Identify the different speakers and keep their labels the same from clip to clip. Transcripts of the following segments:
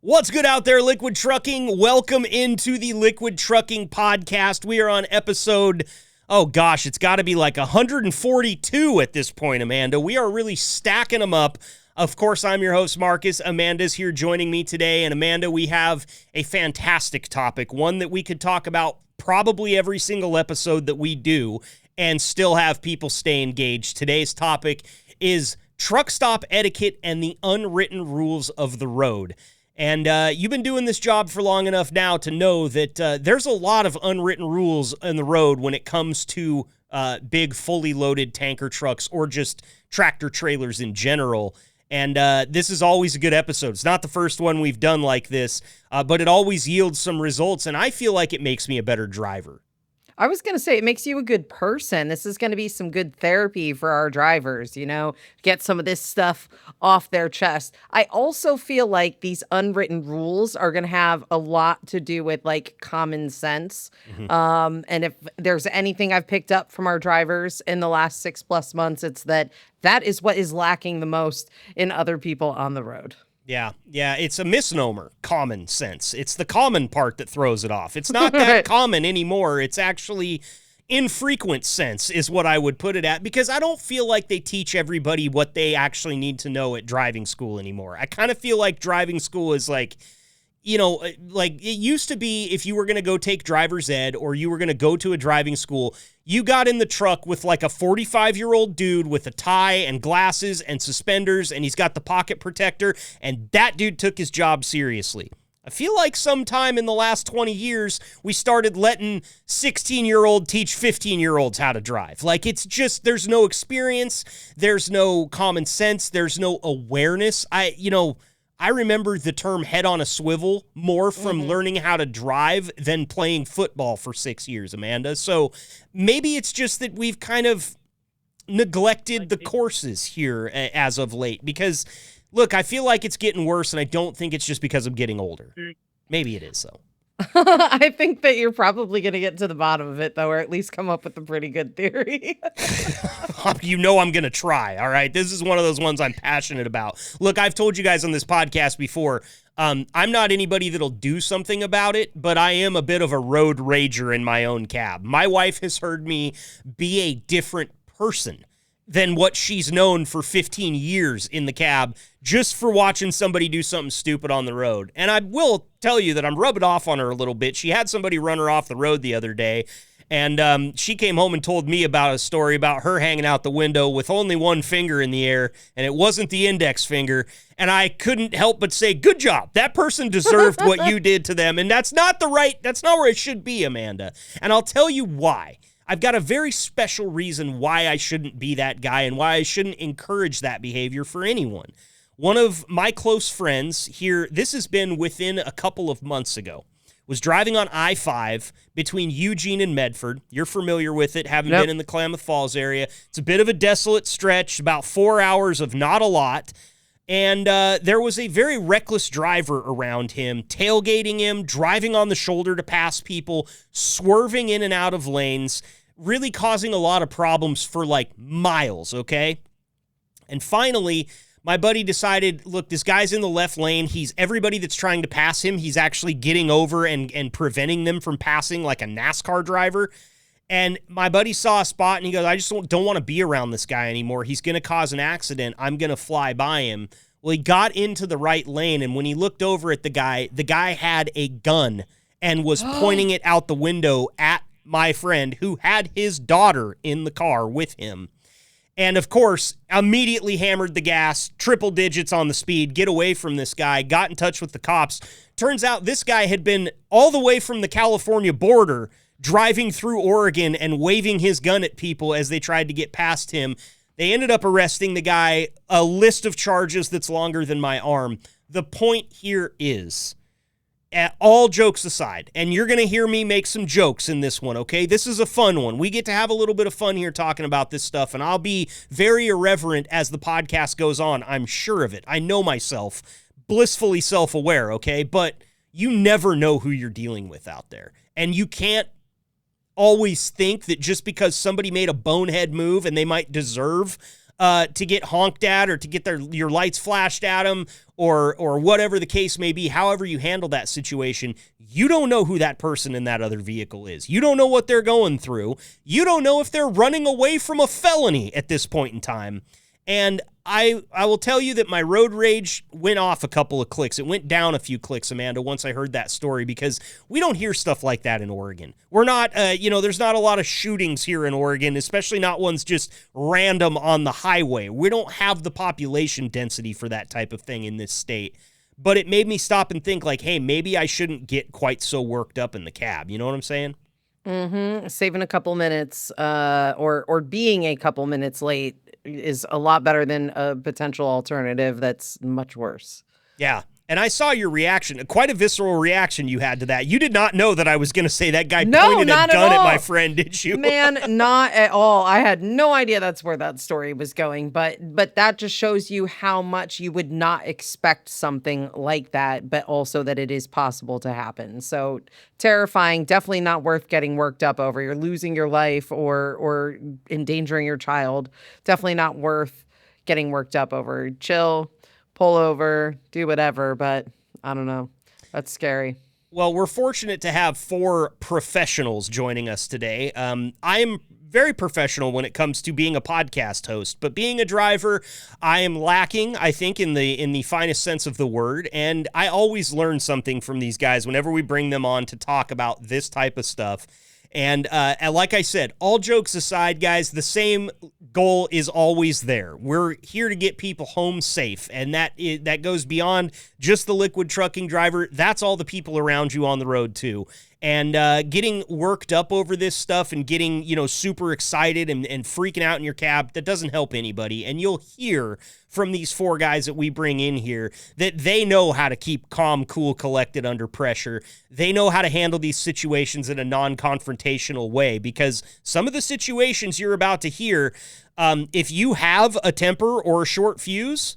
Speaker 1: What's good out there, Liquid Trucking? Welcome into the Liquid Trucking Podcast. We are on episode, it's got to be like 142 at this point, Amanda. We are really stacking them up. Of course, I'm your host, Marcus. Amanda's here joining me today. And Amanda, we have a fantastic topic, one that we could talk about probably every single episode that we do and still have people stay engaged. Today's topic is truck stop etiquette and the unwritten rules of the road. And you've been doing this job for long enough now to know that there's a lot of unwritten rules in the road when it comes to big, fully loaded tanker trucks or just tractor trailers in general. And this is always a good episode. It's not the first one we've done like this, but it always yields some results, and I feel like it makes me a better driver.
Speaker 2: I was going to say, it makes you a good person. This is going to be some good therapy for our drivers, get some of this stuff off their chest. I also feel like these unwritten rules are going to have a lot to do with like common sense. And if there's anything I've picked up from our drivers in the last 6+ months, it's that is what is lacking the most in other people on the road.
Speaker 1: Yeah, it's a misnomer, common sense. It's the common part that throws it off. It's not that common anymore. It's actually infrequent sense is what I would put it at, because I don't feel like they teach everybody what they actually need to know at driving school anymore. I kind of feel like driving school is like, like it used to be if you were going to go take driver's ed or you were going to go to a driving school, you got in the truck with like a 45-year-old dude with a tie and glasses and suspenders, and he's got the pocket protector, and that dude took his job seriously. I feel like sometime in the last 20 years, we started letting 16-year-old teach 15-year-olds how to drive. Like, it's just, there's no experience, there's no common sense, there's no awareness. I remember the term head on a swivel more from learning how to drive than playing football for 6 years, Amanda. So maybe it's just that we've kind of neglected the courses here as of late because, look, I feel like it's getting worse, and I don't think it's just because I'm getting older. Maybe it is, though.
Speaker 2: I think that you're probably going to get to the bottom of it, though, or at least come up with a pretty good theory.
Speaker 1: I'm going to try, all right? This is one of those ones I'm passionate about. Look, I've told you guys on this podcast before, I'm not anybody that'll do something about it, but I am a bit of a road rager in my own cab. My wife has heard me be a different person than what she's known for 15 years in the cab just for watching somebody do something stupid on the road. And I will tell you that I'm rubbing off on her a little bit. She had somebody run her off the road the other day, and she came home and told me about a story about her hanging out the window with only one finger in the air, and it wasn't the index finger. And I couldn't help but say, good job. That person deserved what you did to them, and that's not where it should be, Amanda. And I'll tell you why. I've got a very special reason why I shouldn't be that guy and why I shouldn't encourage that behavior for anyone. One of my close friends here, this has been within a couple of months ago, was driving on I-5 between Eugene and Medford. You're familiar with it, having been in the Klamath Falls area. It's a bit of a desolate stretch, about 4 hours of not a lot. And there was a very reckless driver around him, tailgating him, driving on the shoulder to pass people, swerving in and out of lanes, really causing a lot of problems for like miles, okay? And finally, my buddy decided, look, this guy's in the left lane. Everybody that's trying to pass him, he's actually getting over and preventing them from passing like a NASCAR driver. And my buddy saw a spot, and he goes, I just don't want to be around this guy anymore. He's going to cause an accident. I'm going to fly by him. Well, he got into the right lane, and when he looked over at the guy had a gun and was pointing it out the window at my friend, who had his daughter in the car with him. And, of course, immediately hammered the gas, triple digits on the speed, get away from this guy, got in touch with the cops. Turns out this guy had been all the way from the California border driving through Oregon and waving his gun at people as they tried to get past him. They ended up arresting the guy, a list of charges that's longer than my arm. The point here is, all jokes aside, and you're going to hear me make some jokes in this one, okay? This is a fun one. We get to have a little bit of fun here talking about this stuff, and I'll be very irreverent as the podcast goes on. I'm sure of it. I know myself, blissfully self-aware, okay? But you never know who you're dealing with out there, and you can't always think that just because somebody made a bonehead move and they might deserve to get honked at or to get your lights flashed at them or whatever the case may be, however you handle that situation, you don't know who that person in that other vehicle is. You don't know what they're going through. You don't know if they're running away from a felony at this point in time. And I will tell you that my road rage went off a couple of clicks. It went down a few clicks, Amanda, once I heard that story, because we don't hear stuff like that in Oregon. We're not, there's not a lot of shootings here in Oregon, especially not ones just random on the highway. We don't have the population density for that type of thing in this state. But it made me stop and think like, hey, maybe I shouldn't get quite so worked up in the cab. You know what I'm saying?
Speaker 2: Mm-hmm. Saving a couple minutes, or being a couple minutes late is a lot better than a potential alternative that's much worse.
Speaker 1: Yeah. And I saw your reaction, quite a visceral reaction you had to that. You did not know that I was going to say that guy pointed a gun at my friend, did you?
Speaker 2: Man, not at all. I had no idea that's where that story was going, but that just shows you how much you would not expect something like that, but also that it is possible to happen. So terrifying, definitely not worth getting worked up over. You're losing your life or endangering your child. Definitely not worth getting worked up over. Chill. Pull over, do whatever, but I don't know. That's scary.
Speaker 1: Well, we're fortunate to have 4 professionals joining us today. I am very professional when it comes to being a podcast host, but being a driver, I am lacking, I think, in the finest sense of the word, and I always learn something from these guys whenever we bring them on to talk about this type of stuff. And like I said, all jokes aside, guys, the same goal is always there. We're here to get people home safe, and that goes beyond just the liquid trucking driver. That's all the people around you on the road, too. And getting worked up over this stuff and getting, super excited and freaking out in your cab, that doesn't help anybody. And you'll hear from these 4 guys that we bring in here that they know how to keep calm, cool, collected under pressure. They know how to handle these situations in a non-confrontational way, because some of the situations you're about to hear, if you have a temper or a short fuse,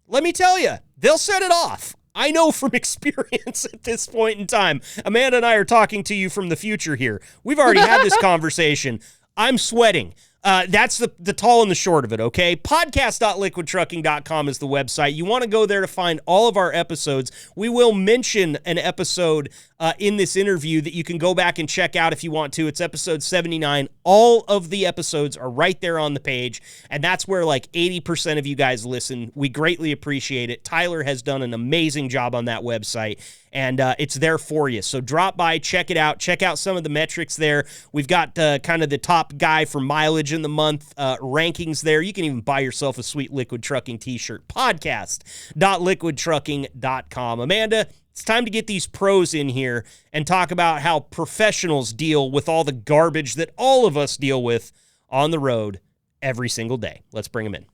Speaker 1: let me tell you, they'll set it off. I know from experience at this point in time. Amanda and I are talking to you from the future here. We've already had this conversation. I'm sweating. That's the tall and the short of it, okay? Podcast.liquidtrucking.com is the website. You want to go there to find all of our episodes. We will mention an episode in this interview that you can go back and check out if you want to. It's episode 79. All of the episodes are right there on the page, and that's where like 80% of you guys listen. We greatly appreciate it. Tyler has done an amazing job on that website, and it's there for you. So drop by, check it out. Check out some of the metrics there. We've got kind of the top guy for mileage in the month rankings there. You can even buy yourself a sweet Liquid Trucking t-shirt. Podcast.liquidtrucking.com. Amanda, it's time to get these pros in here and talk about how professionals deal with all the garbage that all of us deal with on the road every single day. Let's bring them in.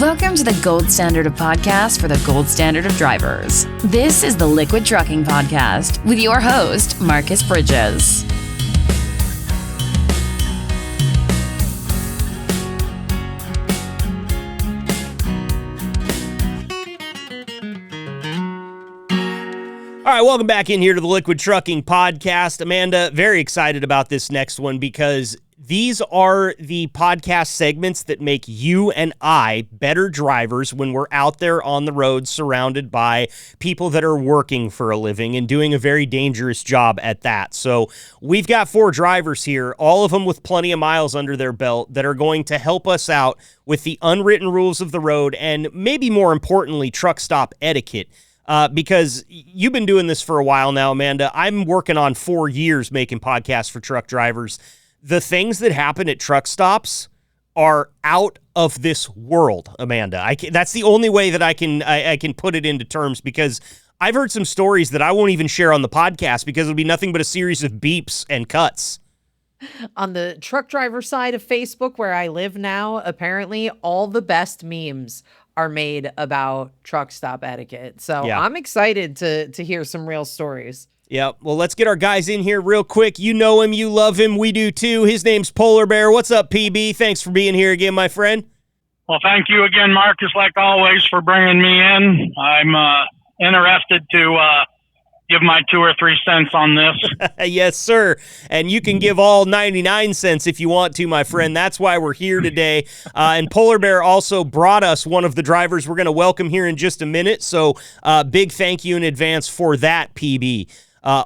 Speaker 3: Welcome to the gold standard of podcasts for the gold standard of drivers. This is the Liquid Trucking Podcast with your host, Marcus Bridges.
Speaker 1: All right, welcome back in here to the Liquid Trucking Podcast. Amanda, very excited about this next one because these are the podcast segments that make you and I better drivers when we're out there on the road surrounded by people that are working for a living and doing a very dangerous job at that. So we've got 4 drivers here, all of them with plenty of miles under their belt, that are going to help us out with the unwritten rules of the road and maybe more importantly, truck stop etiquette. Because you've been doing this for a while now, Amanda. I'm working on 4 years making podcasts for truck drivers. The things that happen at truck stops are out of this world, Amanda. That's the only way that I can put it into terms, because I've heard some stories that I won't even share on the podcast because it'll be nothing but a series of beeps and cuts.
Speaker 2: On the truck driver side of Facebook, where I live now, apparently all the best memes are made about truck stop etiquette. So yeah. I'm excited to hear some real stories.
Speaker 1: Yeah, well, let's get our guys in here real quick. You know him, you love him, we do too. His name's Polar Bear. What's up, PB? Thanks for being here again, my friend.
Speaker 4: Well, thank you again, Marcus, like always, for bringing me in. I'm interested to give my 2 or 3 cents on this.
Speaker 1: Yes, sir. And you can give all 99 cents if you want to, my friend. That's why we're here today. And Polar Bear also brought us one of the drivers we're going to welcome here in just a minute. So big thank you in advance for that, PB.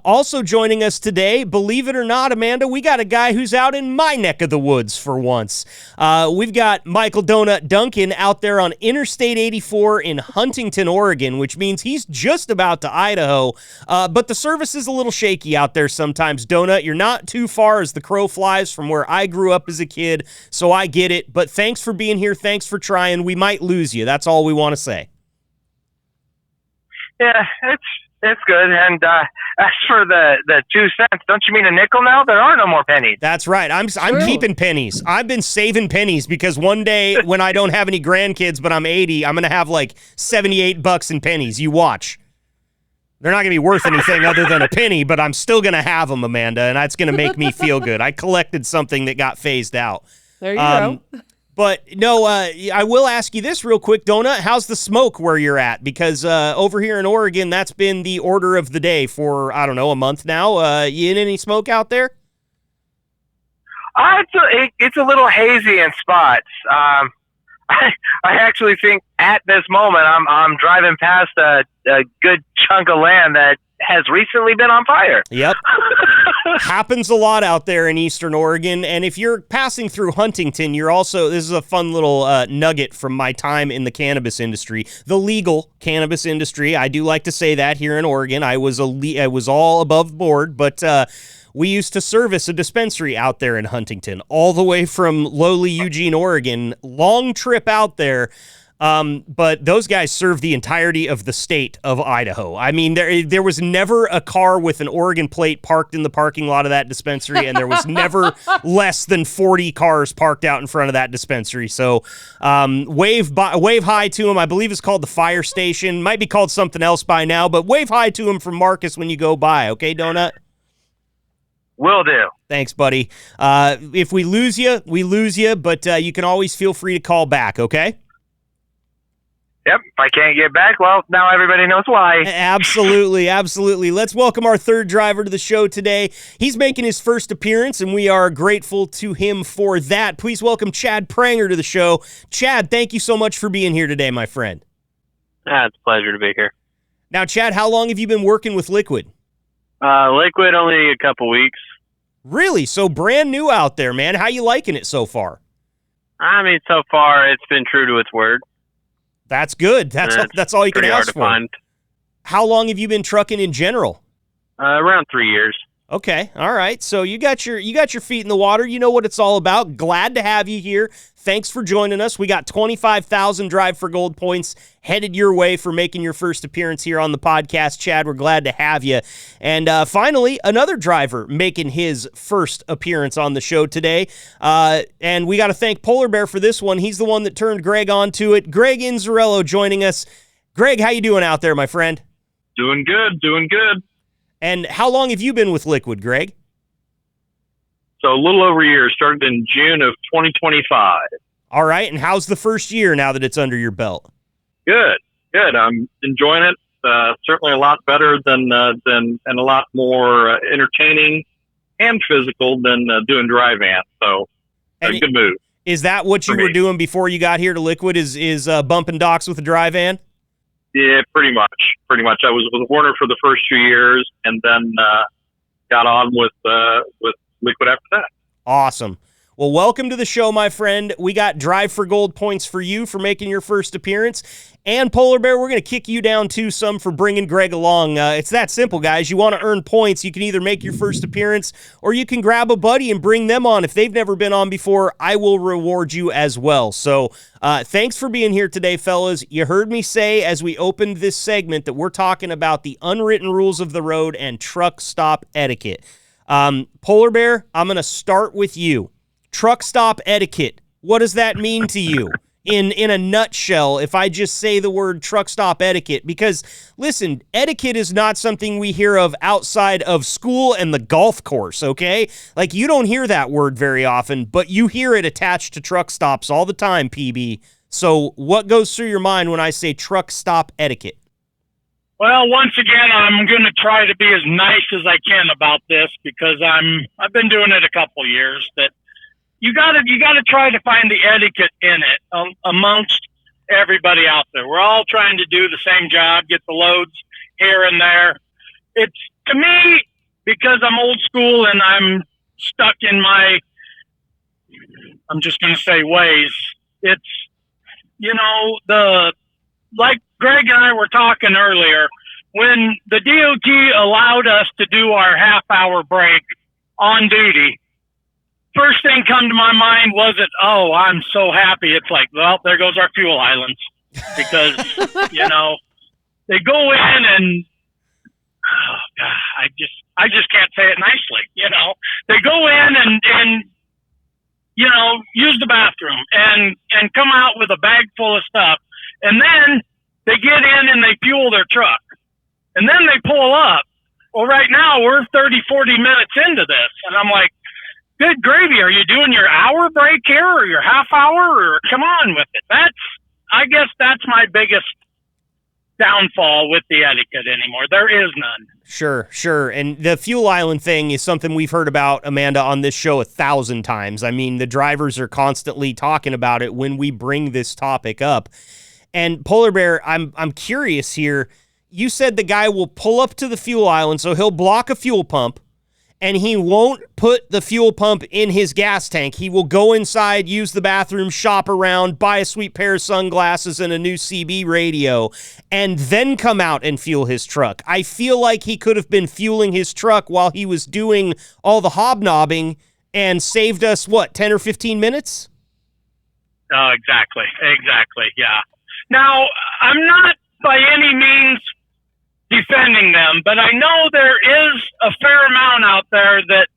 Speaker 1: Also joining us today, believe it or not, Amanda, we got a guy who's out in my neck of the woods for once. We've got Mikal Donut Duncan out there on Interstate 84 in Huntington, Oregon, which means he's just about to Idaho. But the service is a little shaky out there sometimes, Donut. You're not too far as the crow flies from where I grew up as a kid, so I get it. But thanks for being here. Thanks for trying. We might lose you. That's all we want to say.
Speaker 5: Yeah, it's good. And as for the 2 cents, don't you mean a nickel now? There are no more pennies.
Speaker 1: That's right. I'm keeping pennies. I've been saving pennies because one day when I don't have any grandkids, but I'm 80, I'm going to have like $78 in pennies. You watch. They're not going to be worth anything other than a penny, but I'm still going to have them, Amanda, and that's going to make me feel good. I collected something that got phased out.
Speaker 2: There you go.
Speaker 1: But no, I will ask you this real quick, Donut. How's the smoke where you're at? Because over here in Oregon, that's been the order of the day for, I don't know, a month now. You in any smoke out there?
Speaker 5: It's a little hazy in spots. I actually think at this moment I'm driving past a good chunk of land that has recently been on fire.
Speaker 1: Yep. Happens a lot out there in Eastern Oregon. And if you're passing through Huntington, you're also, this is a fun little nugget from my time in the cannabis industry, the legal cannabis industry. I do like to say that here in Oregon. I was all above board, but we used to service a dispensary out there in Huntington, all the way from lowly Eugene, Oregon. Long trip out there. But those guys serve the entirety of the state of Idaho. I mean, there was never a car with an Oregon plate parked in the parking lot of that dispensary, and there was never less than 40 cars parked out in front of that dispensary. So wave hi to him. I believe it's called the fire station. Might be called something else by now, but wave hi to him from Marcus when you go by. Okay, Donut?
Speaker 5: Will do.
Speaker 1: Thanks, buddy. If we lose you, we lose you, but you can always feel free to call back, okay?
Speaker 5: Yep. If I can't get back, well, now everybody knows why.
Speaker 1: Absolutely, absolutely. Let's welcome our third driver to the show today. He's making his first appearance, and we are grateful to him for that. Please welcome Chad Pranger to the show. Chad, thank you so much for being here today, my friend.
Speaker 6: It's a pleasure to be here.
Speaker 1: Now, Chad, how long have you been working with Liquid?
Speaker 6: Liquid, only a couple weeks.
Speaker 1: Really? So brand new out there, man. How you liking it so far?
Speaker 6: I mean, so far, it's been true to its word.
Speaker 1: That's good. That's all you can ask for.
Speaker 6: Find.
Speaker 1: How long have you been trucking in general?
Speaker 6: Around 3 years.
Speaker 1: Okay, all right. So you got your feet in the water. You know what it's all about. Glad to have you here. Thanks for joining us. We got 25,000 Drive for Gold points headed your way for making your first appearance here on the podcast, Chad. We're glad to have you. And finally, another driver making his first appearance on the show today. And we got to thank Polar Bear for this one. He's the one that turned Greg onto it. Greg Inzirello joining us. Greg, how you doing out there, my friend?
Speaker 4: Doing good.
Speaker 1: And how long have you been with Liquid, Greg?
Speaker 4: So a little over a year. Started in June of 2025.
Speaker 1: All right. And how's the first year now that it's under your belt?
Speaker 4: Good. I'm enjoying it. Certainly a lot better than and a lot more entertaining and physical than doing dry van. So a good move.
Speaker 1: Is that what you were doing before you got here to Liquid? Is bumping docks with a dry van?
Speaker 4: Yeah, pretty much. I was with Warner for the first 2 years, and then got on with Liquid after that.
Speaker 1: Awesome. Well, welcome to the show, my friend. We got Drive for Gold points for you for making your first appearance. And Polar Bear, we're going to kick you down too some for bringing Greg along. It's that simple, guys. You want to earn points, you can either make your first appearance or you can grab a buddy and bring them on. If they've never been on before, I will reward you as well. So thanks for being here today, fellas. You heard me say as we opened this segment that we're talking about the unwritten rules of the road and truck stop etiquette. Polar Bear, I'm going to start with you. Truck stop etiquette. What does that mean to you? In a nutshell, if I just say the word truck stop etiquette, because listen, etiquette is not something we hear of outside of school and the golf course, okay? Like you don't hear that word very often, but you hear it attached to truck stops all the time, PB. So what goes through your mind when I say truck stop etiquette?
Speaker 7: Well, once again, I'm going to try to be as nice as I can about this because I've been doing it a couple years. That you got to try to find the etiquette in it amongst everybody out there. We're all trying to do the same job, get the loads here and there. It's, to me, because I'm old school and I'm stuck in my, I'm just going to say ways. It's, like Greg and I were talking earlier, when the DOT allowed us to do our half-hour break on duty, first thing come to my mind wasn't, oh, I'm so happy. It's like, well, there goes our fuel islands. Because, they go in and, oh, God, I just can't say it nicely, They go in and use the bathroom and come out with a bag full of stuff. And then they get in and they fuel their truck. And then they pull up. Well, right now we're 30, 40 minutes into this. And I'm like, good gravy. Are you doing your hour break here or your half hour, or come on with it? I guess that's my biggest downfall with the etiquette anymore. There is none.
Speaker 1: Sure. And the fuel island thing is something we've heard about, Amanda, on this show 1,000 times. I mean, the drivers are constantly talking about it when we bring this topic up. And Polar Bear, I'm curious here. You said the guy will pull up to the fuel island, so he'll block a fuel pump, and he won't put the fuel pump in his gas tank. He will go inside, use the bathroom, shop around, buy a sweet pair of sunglasses and a new CB radio, and then come out and fuel his truck. I feel like he could have been fueling his truck while he was doing all the hobnobbing and saved us, 10 or 15 minutes?
Speaker 7: Oh, exactly, yeah. Now, I'm not by any means defending them, but I know there is a fair amount out there that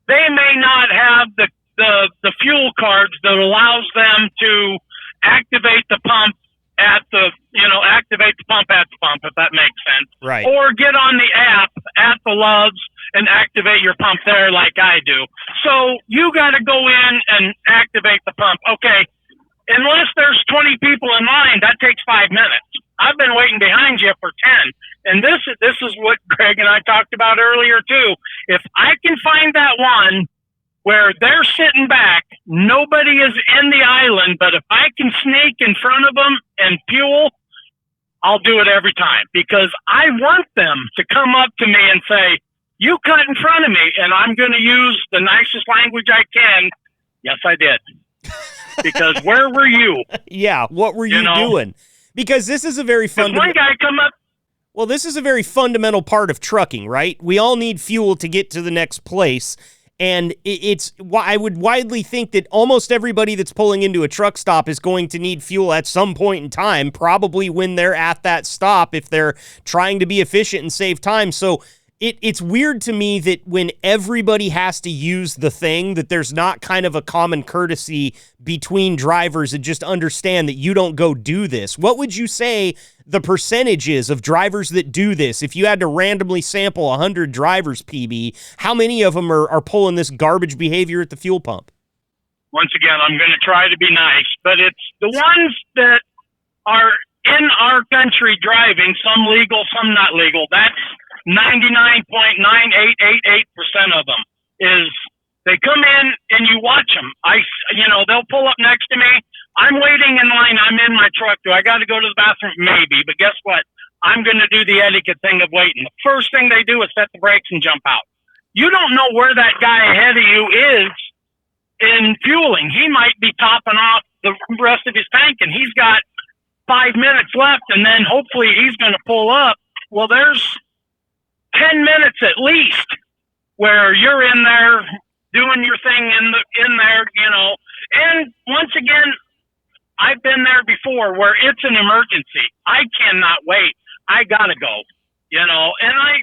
Speaker 7: they may not have the fuel cards that allows them to activate the pump at the pump, if that makes sense.
Speaker 1: Right.
Speaker 7: Or get on the app at the Loves and activate your pump there like I do. So you got to go in and activate the pump. Okay. Unless there's 20 people in line, that takes 5 minutes. I've been waiting behind you for 10. And this is what Greg and I talked about earlier too. If I can find that one where they're sitting back, nobody is in the island, but if I can sneak in front of them and fuel, I'll do it every time, because I want them to come up to me and say, you cut in front of me, and I'm going to use the nicest language I can. Yes, I did. Because where were you?
Speaker 1: Yeah, what were you doing? Because this is a very fundamental.
Speaker 7: One guy come up.
Speaker 1: Well, this is a very fundamental part of trucking, right? We all need fuel to get to the next place, and I would widely think that almost everybody that's pulling into a truck stop is going to need fuel at some point in time, probably when they're at that stop if they're trying to be efficient and save time. So it's weird to me that when everybody has to use the thing, that there's not kind of a common courtesy between drivers and just understand that you don't go do this. What would you say the percentage is of drivers that do this? If you had to randomly sample 100 drivers, PB, how many of them are pulling this garbage behavior at the fuel pump?
Speaker 7: Once again, I'm going to try to be nice, but it's the ones that are in our country driving, some legal, some not legal. That's 99.9888% of them is they come in and you watch them. They'll pull up next to me. I'm waiting in line. I'm in my truck. Do I got to go to the bathroom? Maybe. But guess what? I'm going to do the etiquette thing of waiting. The first thing they do is set the brakes and jump out. You don't know where that guy ahead of you is in fueling. He might be topping off the rest of his tank, and he's got 5 minutes left, and then hopefully he's going to pull up. Well, there's 10 minutes at least where you're in there doing your thing in there, And once again, I've been there before where it's an emergency. I cannot wait. I gotta go, and I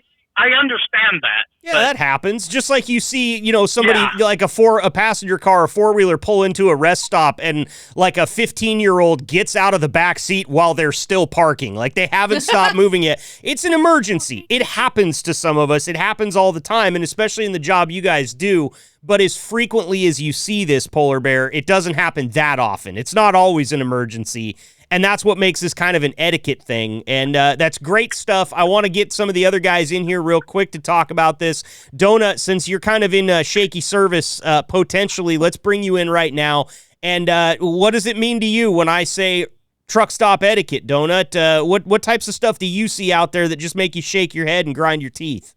Speaker 7: understand that.
Speaker 1: Yeah, that happens. Just like you see, somebody like a passenger car, a four-wheeler pull into a rest stop, and like a 15-year-old gets out of the back seat while they're still parking. Like they haven't stopped moving yet. It's an emergency. It happens to some of us. It happens all the time, and especially in the job you guys do. But as frequently as you see this, Polar Bear, it doesn't happen that often. It's not always an emergency. And that's what makes this kind of an etiquette thing. And that's great stuff. I want to get some of the other guys in here real quick to talk about this. Donut, since you're kind of in shaky service, potentially, let's bring you in right now. And what does it mean to you when I say truck stop etiquette, Donut? What types of stuff do you see out there that just make you shake your head and grind your teeth?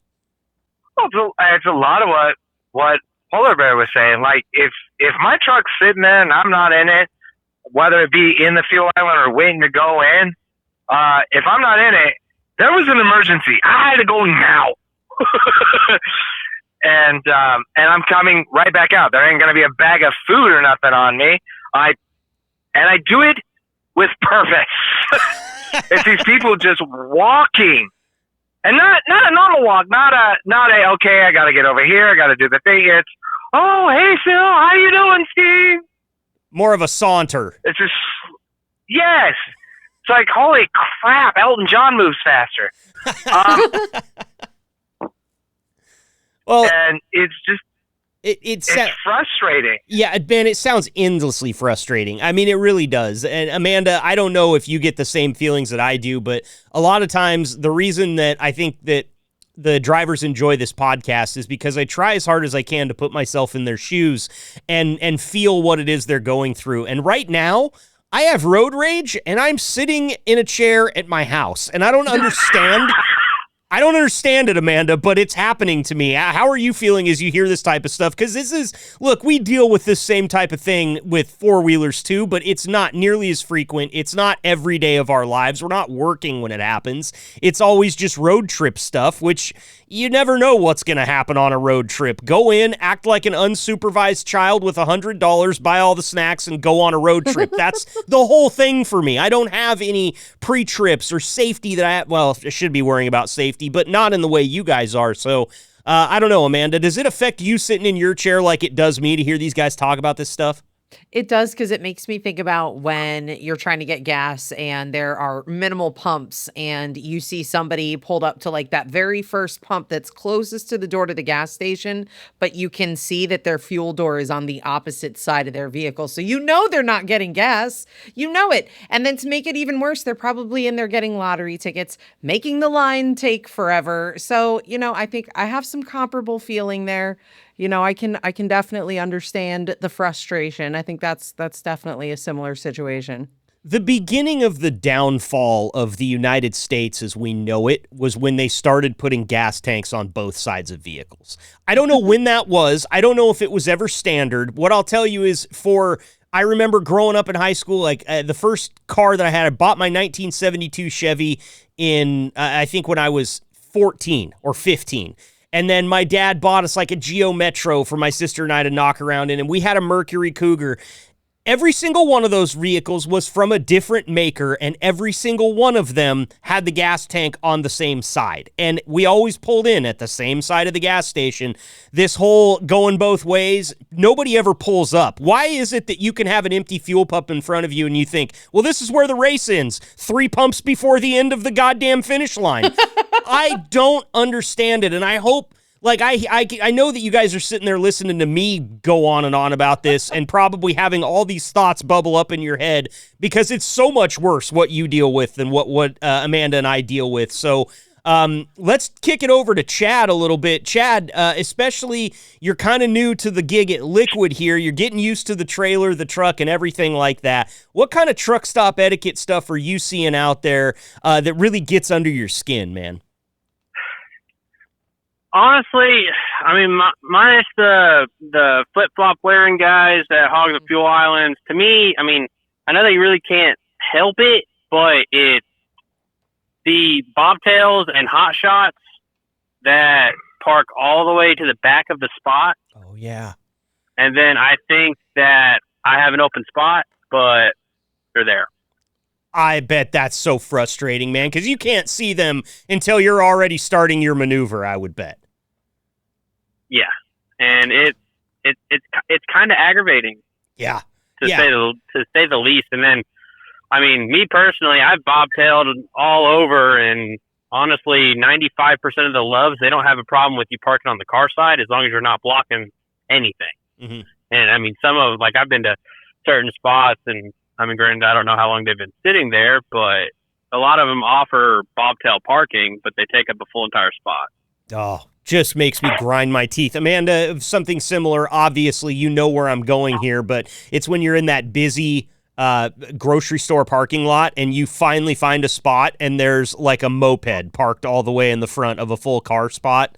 Speaker 5: Well, it's a lot of what Polar Bear was saying. Like, if my truck's sitting there and I'm not in it, whether it be in the fuel island or waiting to go in, if I'm not in it, there was an emergency. I had to go now. and I'm coming right back out. There ain't going to be a bag of food or nothing on me. I do it with purpose. It's these people just walking. And not a normal walk, not a okay, I gotta get over here, I gotta do the thing. It's, oh, hey Phil, how you doing, Steve?
Speaker 1: More of a saunter.
Speaker 5: It's just, yes. It's like, holy crap, Elton John moves faster.
Speaker 1: Well,
Speaker 5: and it's just, it's frustrating.
Speaker 1: Yeah, man, it sounds endlessly frustrating. I mean, it really does. And Amanda, I don't know if you get the same feelings that I do, but a lot of times the reason that I think that the drivers enjoy this podcast is because I try as hard as I can to put myself in their shoes and feel what it is they're going through. And right now, I have road rage, and I'm sitting in a chair at my house, and I don't understand. I don't understand it, Amanda, but it's happening to me. How are you feeling as you hear this type of stuff? Because look, we deal with this same type of thing with four-wheelers too, but it's not nearly as frequent. It's not every day of our lives. We're not working when it happens. It's always just road trip stuff, which you never know what's going to happen on a road trip. Go in, act like an unsupervised child with $100, buy all the snacks, and go on a road trip. That's the whole thing for me. I don't have any pre-trips or safety that I should be worrying about safety, but not in the way you guys are. So I don't know, Amanda, does it affect you sitting in your chair like it does me to hear these guys talk about this stuff?
Speaker 2: It does, because it makes me think about when you're trying to get gas and there are minimal pumps and you see somebody pulled up to like that very first pump that's closest to the door to the gas station, but you can see that their fuel door is on the opposite side of their vehicle. So you know they're not getting gas. You know it. And then to make it even worse, they're probably in there getting lottery tickets, making the line take forever. So, I think I have some comparable feeling there. I can definitely understand the frustration. I think that's definitely a similar situation.
Speaker 1: The beginning of the downfall of the United States as we know it was when they started putting gas tanks on both sides of vehicles. I don't know when that was. I don't know if it was ever standard. What I'll tell you is I remember growing up in high school, like the first car that I bought my 1972 Chevy in, I think when I was 14 or 15. And then my dad bought us like a Geo Metro for my sister and I to knock around in, and we had a Mercury Cougar. Every single one of those vehicles was from a different maker, and every single one of them had the gas tank on the same side. And we always pulled in at the same side of the gas station. This whole going both ways, nobody ever pulls up. Why is it that you can have an empty fuel pump in front of you and you think, well, this is where the race ends, 3 pumps before the end of the goddamn finish line? I don't understand it, and I hope... Like, I know that you guys are sitting there listening to me go on and on about this and probably having all these thoughts bubble up in your head because it's so much worse what you deal with than what Amanda and I deal with. So let's kick it over to Chad a little bit. Chad, especially you're kind of new to the gig at Liquid here. You're getting used to the trailer, the truck, and everything like that. What kind of truck stop etiquette stuff are you seeing out there that really gets under your skin, man?
Speaker 6: Honestly, I mean, minus the flip-flop wearing guys that hog the fuel islands, to me, I mean, I know they really can't help it, but it's the bobtails and hot shots that park all the way to the back of the spot.
Speaker 1: Oh, yeah.
Speaker 6: And then I think that I have an open spot, but they're there.
Speaker 1: I bet that's so frustrating, man, because you can't see them until you're already starting your maneuver, I would bet.
Speaker 6: Yeah, and it's kind of aggravating.
Speaker 1: Yeah,
Speaker 6: to say the least. And then, I mean, me personally, I've bobtailed all over, and honestly, 95% of the loves, they don't have a problem with you parking on the car side as long as you're not blocking anything.
Speaker 1: Mm-hmm.
Speaker 6: And I mean, I've been to certain spots, and I mean, granted, I don't know how long they've been sitting there, but a lot of them offer bobtail parking, but they take up a full entire spot.
Speaker 1: Oh, just makes me grind my teeth. Amanda, something similar, obviously, you know where I'm going here, but it's when you're in that busy grocery store parking lot and you finally find a spot and there's like a moped parked all the way in the front of a full car spot.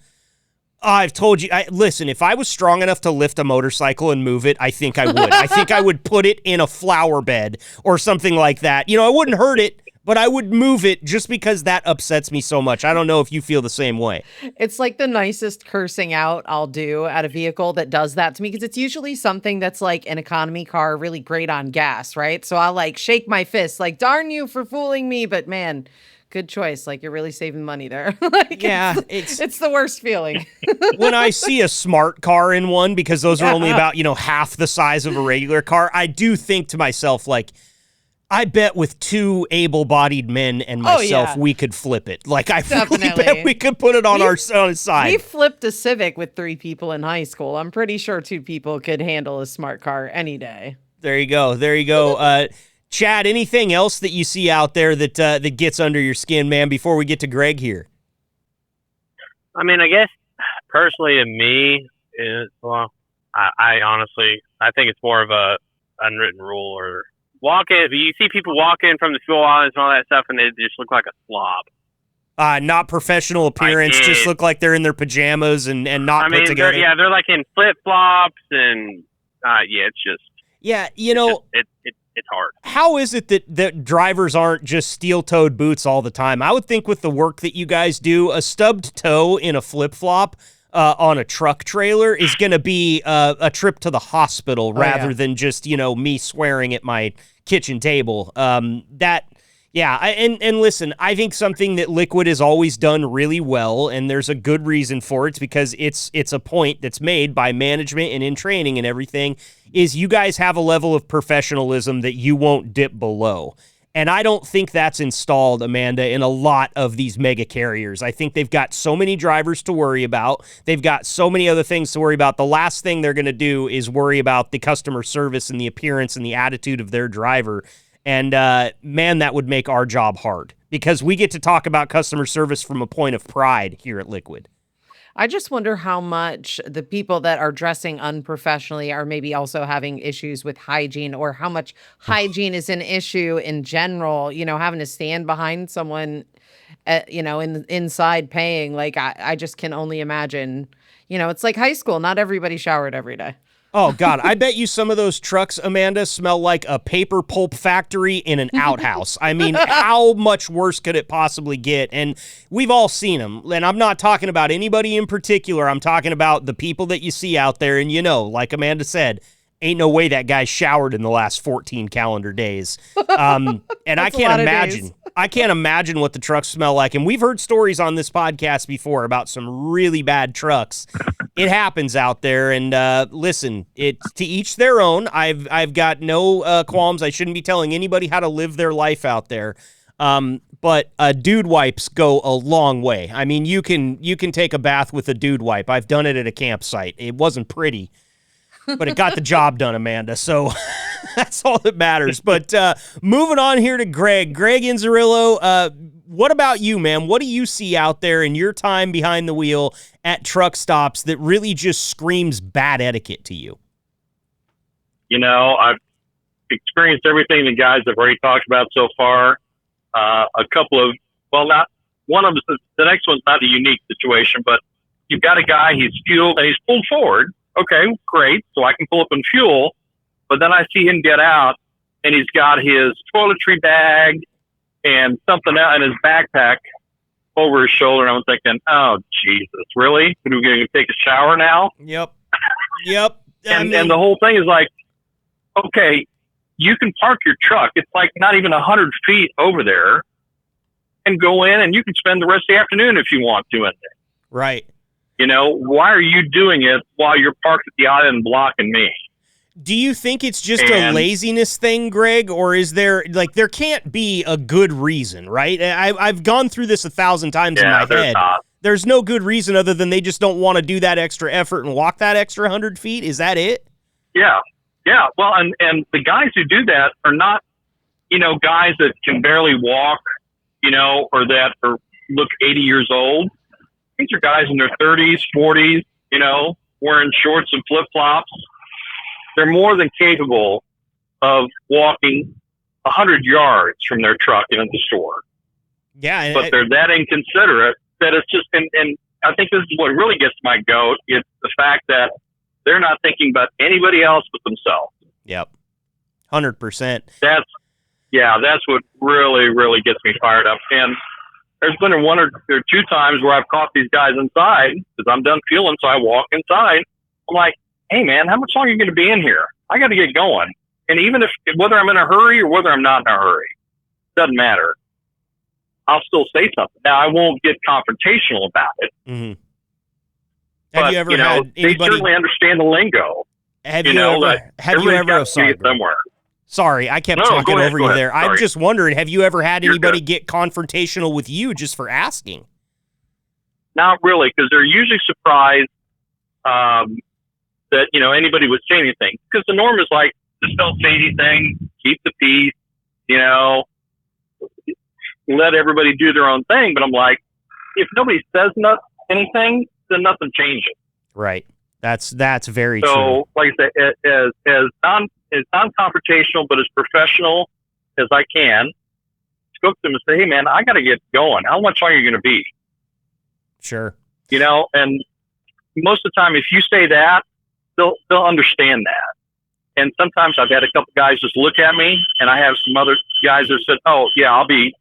Speaker 1: I've told you, listen, if I was strong enough to lift a motorcycle and move it, I think I would. I think I would put it in a flower bed or something like that. You know, I wouldn't hurt it, but I would move it just because that upsets me so much. I don't know if you feel the same way.
Speaker 2: It's like the nicest cursing out I'll do at a vehicle that does that to me, because it's usually something that's like an economy car, really great on gas, right? So I'll like shake my fist, like, darn you for fooling me, but man, good choice. Like, you're really saving money there. Like,
Speaker 1: yeah,
Speaker 2: it's the worst feeling.
Speaker 1: When I see a smart car in one, because those are only about, half the size of a regular car, I do think to myself, like, I bet with two able-bodied men and myself, we could flip it. Like, I really bet we could put it on our side.
Speaker 2: We flipped a Civic with 3 people in high school. I'm pretty sure 2 people could handle a smart car any day.
Speaker 1: There you go. Chad, anything else that you see out there that gets under your skin, man, before we get to Greg here?
Speaker 6: I mean, I guess personally to me, I honestly, I think it's more of a unwritten rule or you see people walk in from the fuel islands and all that stuff, and they just look like a slob.
Speaker 1: Not professional appearance, just look like they're in their pajamas and not put together.
Speaker 6: They're like in flip-flops, and it's just...
Speaker 1: Yeah,
Speaker 6: it's hard.
Speaker 1: How is it that drivers aren't just steel-toed boots all the time? I would think with the work that you guys do, a stubbed toe in a flip-flop on a truck trailer is going to be a trip to the hospital rather than just, me swearing at my kitchen table. And listen, I think something that Liquid has always done really well, and there's a good reason for it, it's because it's a point that's made by management and in training and everything, is you guys have a level of professionalism that you won't dip below. And I don't think that's installed, Amanda, in a lot of these mega carriers. I think they've got so many drivers to worry about. They've got so many other things to worry about. The last thing they're going to do is worry about the customer service and the appearance and the attitude of their driver. And, man, that would make our job hard because we get to talk about customer service from a point of pride here at Liquid.
Speaker 2: I just wonder how much the people that are dressing unprofessionally are maybe also having issues with hygiene, or how much hygiene is an issue in general, having to stand behind someone, inside paying. Like, I just can only imagine, it's like high school. Not everybody showered every day.
Speaker 1: Oh, God. I bet you some of those trucks, Amanda, smell like a paper pulp factory in an outhouse. I mean, how much worse could it possibly get? And we've all seen them. And I'm not talking about anybody in particular. I'm talking about the people that you see out there. And, like Amanda said, ain't no way that guy showered in the last 14 calendar days. And I can't imagine. I can't imagine what the trucks smell like. And we've heard stories on this podcast before about some really bad trucks. It happens out there. And listen, it's to each their own. I've got no qualms. I shouldn't be telling anybody how to live their life out there. But dude wipes go a long way. I mean, you can take a bath with a dude wipe. I've done it at a campsite. It wasn't pretty, but it got the job done, Amanda. So that's all that matters. But moving on here to Greg Inzirello, what about you, man? What do you see out there in your time behind the wheel at truck stops that really just screams bad etiquette to you?
Speaker 4: I've experienced everything the guys have already talked about so far. Not one of them. The next one's not a unique situation, but you've got a guy, he's fueled and he's pulled forward. Okay, great. So I can pull up and fuel. But then I see him get out and he's got his toiletry bag and something else in his backpack over his shoulder. And I'm thinking, oh, Jesus, really? Are we going to take a shower now?
Speaker 1: Yep.
Speaker 4: And the whole thing is like, okay, you can park your truck. It's like not even 100 feet over there and go in and you can spend the rest of the afternoon if you want to in there.
Speaker 1: Right.
Speaker 4: Why are you doing it while you're parked at the island blocking me?
Speaker 1: Do you think it's just a laziness thing, Greg, or is there, there can't be a good reason, right? I've gone through this 1,000 times in my head. There's no good reason other than they just don't want to do that extra effort and walk that extra 100 feet. Is that it?
Speaker 4: Yeah. Well, and the guys who do that are not guys that can barely walk, or that look 80 years old. These are guys in their 30s, 40s, wearing shorts and flip-flops. They're more than capable of walking 100 yards from their truck into the store.
Speaker 1: Yeah.
Speaker 4: But they're that inconsiderate that it's just, and I think this is what really gets my goat. It's the fact that they're not thinking about anybody else but themselves.
Speaker 1: Yep. 100%.
Speaker 4: That's what really, really gets me fired up. And there's been one or two times where I've caught these guys inside because I'm done fueling, so I walk inside. I'm like, hey, man, how much longer are you going to be in here? I got to get going. And even whether I'm in a hurry or whether I'm not in a hurry, doesn't matter. I'll still say something. Now, I won't get confrontational about it.
Speaker 1: Mm-hmm.
Speaker 4: But,
Speaker 1: have you ever had
Speaker 4: they certainly understand the lingo.
Speaker 1: Have you ever
Speaker 4: somewhere?
Speaker 1: Sorry, I kept talking over you there.
Speaker 4: Sorry.
Speaker 1: I'm just wondering, have you ever had anybody get confrontational with you just for asking?
Speaker 4: Not really, because they're usually surprised that, anybody would say anything. Because the norm is like, just don't say anything, keep the peace, let everybody do their own thing. But I'm like, if nobody says anything, then nothing changes.
Speaker 1: Right. That's very true.
Speaker 4: So, like I said, as non-confrontational, but as professional as I can, go to them and say, hey, man, I got to get going. How much longer are you going to be?
Speaker 1: Sure.
Speaker 4: And most of the time, if you say that, they'll understand that. And sometimes I've had a couple guys just look at me, and I have some other guys that said, oh, yeah, I'll be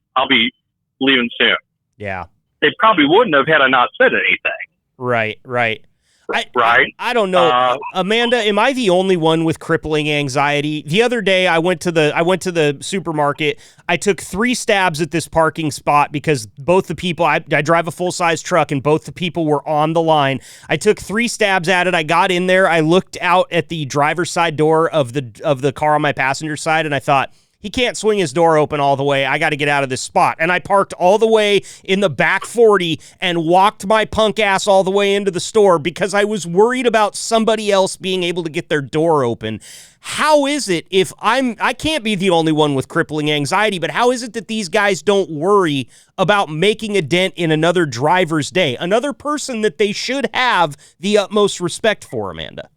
Speaker 4: leaving soon.
Speaker 1: Yeah.
Speaker 4: They probably wouldn't have had I not said anything.
Speaker 1: Right.
Speaker 4: Right.
Speaker 1: I don't know. Amanda, am I the only one with crippling anxiety? The other day I went to the supermarket. I took 3 stabs at this parking spot because both the people, I drive a full-size truck, and both the people were on the line. I took 3 stabs at it. I got in there. I looked out at the driver's side door of the car on my passenger side, and I thought, he can't swing his door open all the way. I got to get out of this spot. And I parked all the way in the back 40 and walked my punk ass all the way into the store because I was worried about somebody else being able to get their door open. How is it if I can't be the only one with crippling anxiety, but how is it that these guys don't worry about making a dent in another driver's day, another person that they should have the utmost respect for, Amanda?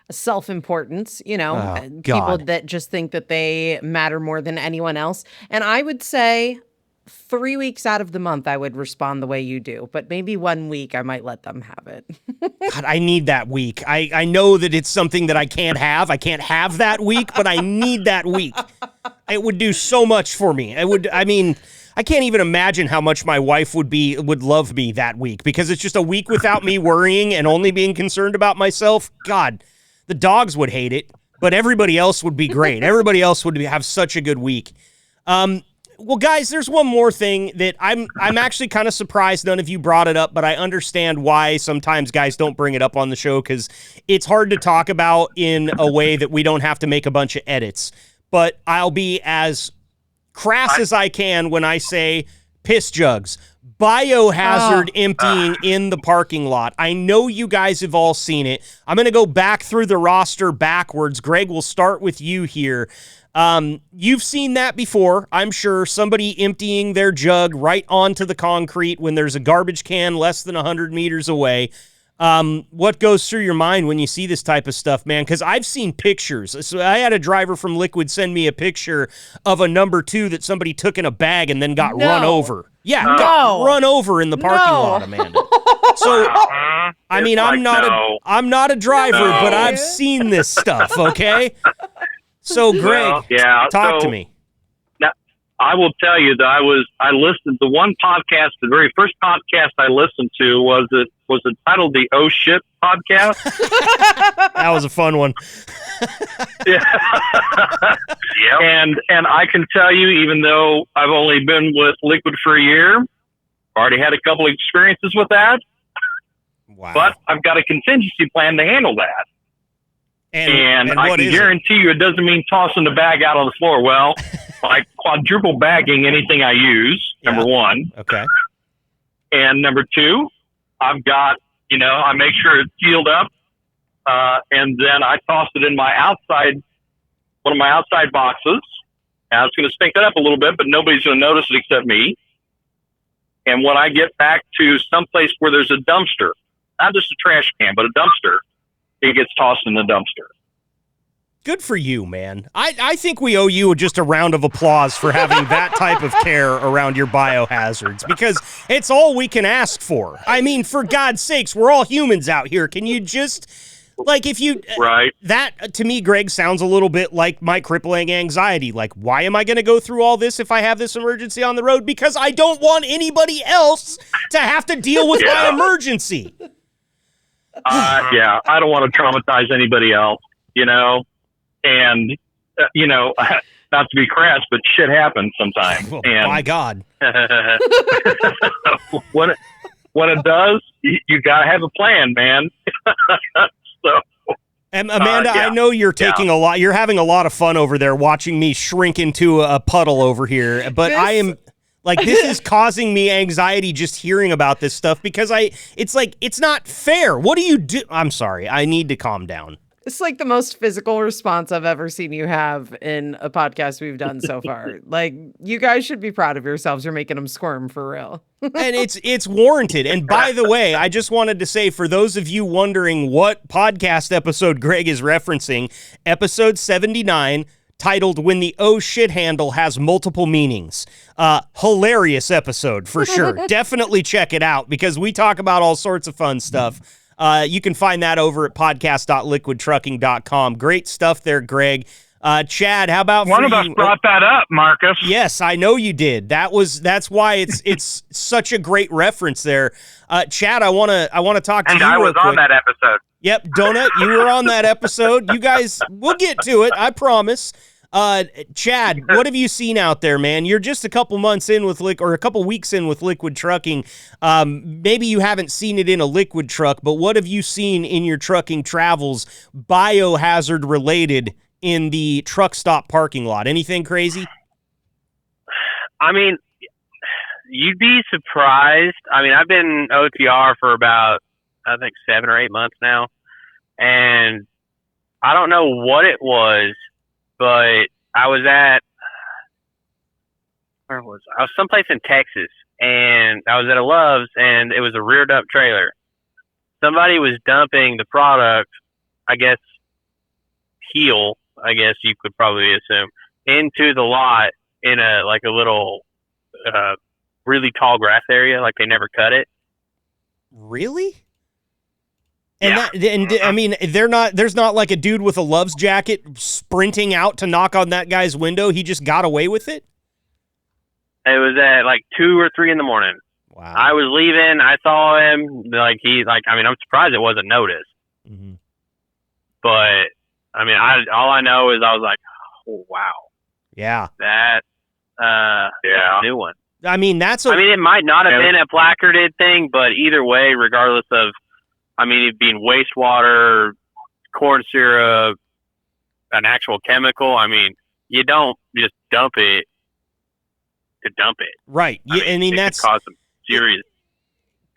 Speaker 2: Self-importance,
Speaker 1: God.
Speaker 2: People that just think that they matter more than anyone else. And I would say 3 weeks out of the month, I would respond the way you do, but maybe 1 week I might let them have it.
Speaker 1: God, I need that week. I know that it's something that I can't have. I can't have that week, but I need that week. It would do so much for me. I can't even imagine how much my wife would love me that week, because it's just a week without me worrying and only being concerned about myself. God, the dogs would hate it, but everybody else would be great. Everybody else would have such a good week. Well, guys, there's one more thing that I'm actually kind of surprised none of you brought it up, but I understand why sometimes guys don't bring it up on the show, because it's hard to talk about in a way that we don't have to make a bunch of edits. But I'll be as crass as I can when I say piss jugs. Biohazard emptying in the parking lot. I know you guys have all seen it. I'm going to go back through the roster backwards. Greg, we'll start with you here. You've seen that before, I'm sure. Somebody emptying their jug right onto the concrete when there's a garbage can less than 100 meters away. What goes through your mind when you see this type of stuff, man? Because I've seen pictures. So I had a driver from Liquid send me a picture of a number 2 that somebody took in a bag and then got run over. Yeah, got run over in the parking lot, Amanda. So, I mean, I'm not a driver, but I've seen this stuff, okay? So, Greg, talk to me.
Speaker 4: Now, I will tell you that I listened to one podcast. The very first podcast I listened to was entitled the Oh Shit podcast.
Speaker 1: That was a fun one.
Speaker 4: Yeah. Yep. And I can tell you, even though I've only been with Liquid for a year, already had a couple of experiences with that.
Speaker 1: Wow.
Speaker 4: But I've got a contingency plan to handle that. And I can guarantee you it doesn't mean tossing the bag out on the floor. Well, I quadruple bagging anything I use, number 1.
Speaker 1: Okay.
Speaker 4: And number 2, I've got, I make sure it's sealed up, and then I toss it in one of my outside boxes, Now it's going to stink it up a little bit, but nobody's going to notice it except me. And when I get back to someplace where there's a dumpster, not just a trash can, but a dumpster, it gets tossed in the dumpster.
Speaker 1: Good for you, man. I think we owe you just a round of applause for having that type of care around your biohazards, because it's all we can ask for. I mean, for God's sakes, we're all humans out here. Can you just, like, if you...
Speaker 4: Right.
Speaker 1: That, to me, Greg, sounds a little bit like my crippling anxiety. Like, why am I going to go through all this if I have this emergency on the road? Because I don't want anybody else to have to deal with my emergency.
Speaker 4: Yeah, I don't want to traumatize anybody else, you know? And, you know, not to be crass, but shit happens sometimes.
Speaker 1: Well,
Speaker 4: and
Speaker 1: by God.
Speaker 4: when it does, you got to have a plan, man. So,
Speaker 1: and Amanda,
Speaker 4: yeah.
Speaker 1: I know you're taking you're having a lot of fun over there watching me shrink into a puddle over here, but I am... Like, this is causing me anxiety just hearing about this stuff, because it's like, it's not fair. What do you do? I'm sorry. I need to calm down.
Speaker 2: It's like the most physical response I've ever seen you have in a podcast we've done so far. Like, you guys should be proud of yourselves. You're making them squirm for real.
Speaker 1: And it's warranted. And by the way, I just wanted to say, for those of you wondering what podcast episode Greg is referencing, episode 79, titled When the Oh Shit Handle Has Multiple Meanings. Hilarious episode for sure. Definitely check it out, because we talk about all sorts of fun stuff. You can find that over at podcast.liquidtrucking.com. Great stuff there, Greg. Chad, how about
Speaker 7: one of us brought that up, Marcus?
Speaker 1: Yes, I know you did. That's why it's such a great reference there. Chad, I want to talk to you.
Speaker 5: And I was on that episode.
Speaker 1: Yep, Donut, you were on that episode. You guys, we'll get to it, I promise. Chad, what have you seen out there, man? You're just a couple months in with a couple weeks in with Liquid Trucking. Maybe you haven't seen it in a liquid truck, but what have you seen in your trucking travels, biohazard related, in the truck stop parking lot? Anything crazy?
Speaker 6: I mean, you'd be surprised. I mean, I've been OTR for about, I think, 7 or 8 months now, and I don't know what it was, but I was someplace in Texas, and I was at a Love's, and it was a rear dump trailer. Somebody was dumping the product, I guess, heel, I guess you could probably assume, into the lot in a little, really tall grass area, like they never cut it.
Speaker 1: Really? And I mean, there's not like a dude with a Love's jacket sprinting out to knock on that guy's window. He just got away with it?
Speaker 6: It was at like 2 or 3 in the morning.
Speaker 1: Wow.
Speaker 6: I was leaving. I saw him. I'm surprised it wasn't noticed.
Speaker 1: Mm-hmm.
Speaker 6: But I mean, all I know is I was like, oh, wow.
Speaker 1: Yeah.
Speaker 6: That's a new one.
Speaker 1: I mean,
Speaker 6: it might not have been a placarded thing, but either way, regardless of, I mean, it being wastewater, corn syrup, an actual chemical, I mean, you don't just dump it to dump it.
Speaker 1: Right. I mean,
Speaker 6: it could cause some serious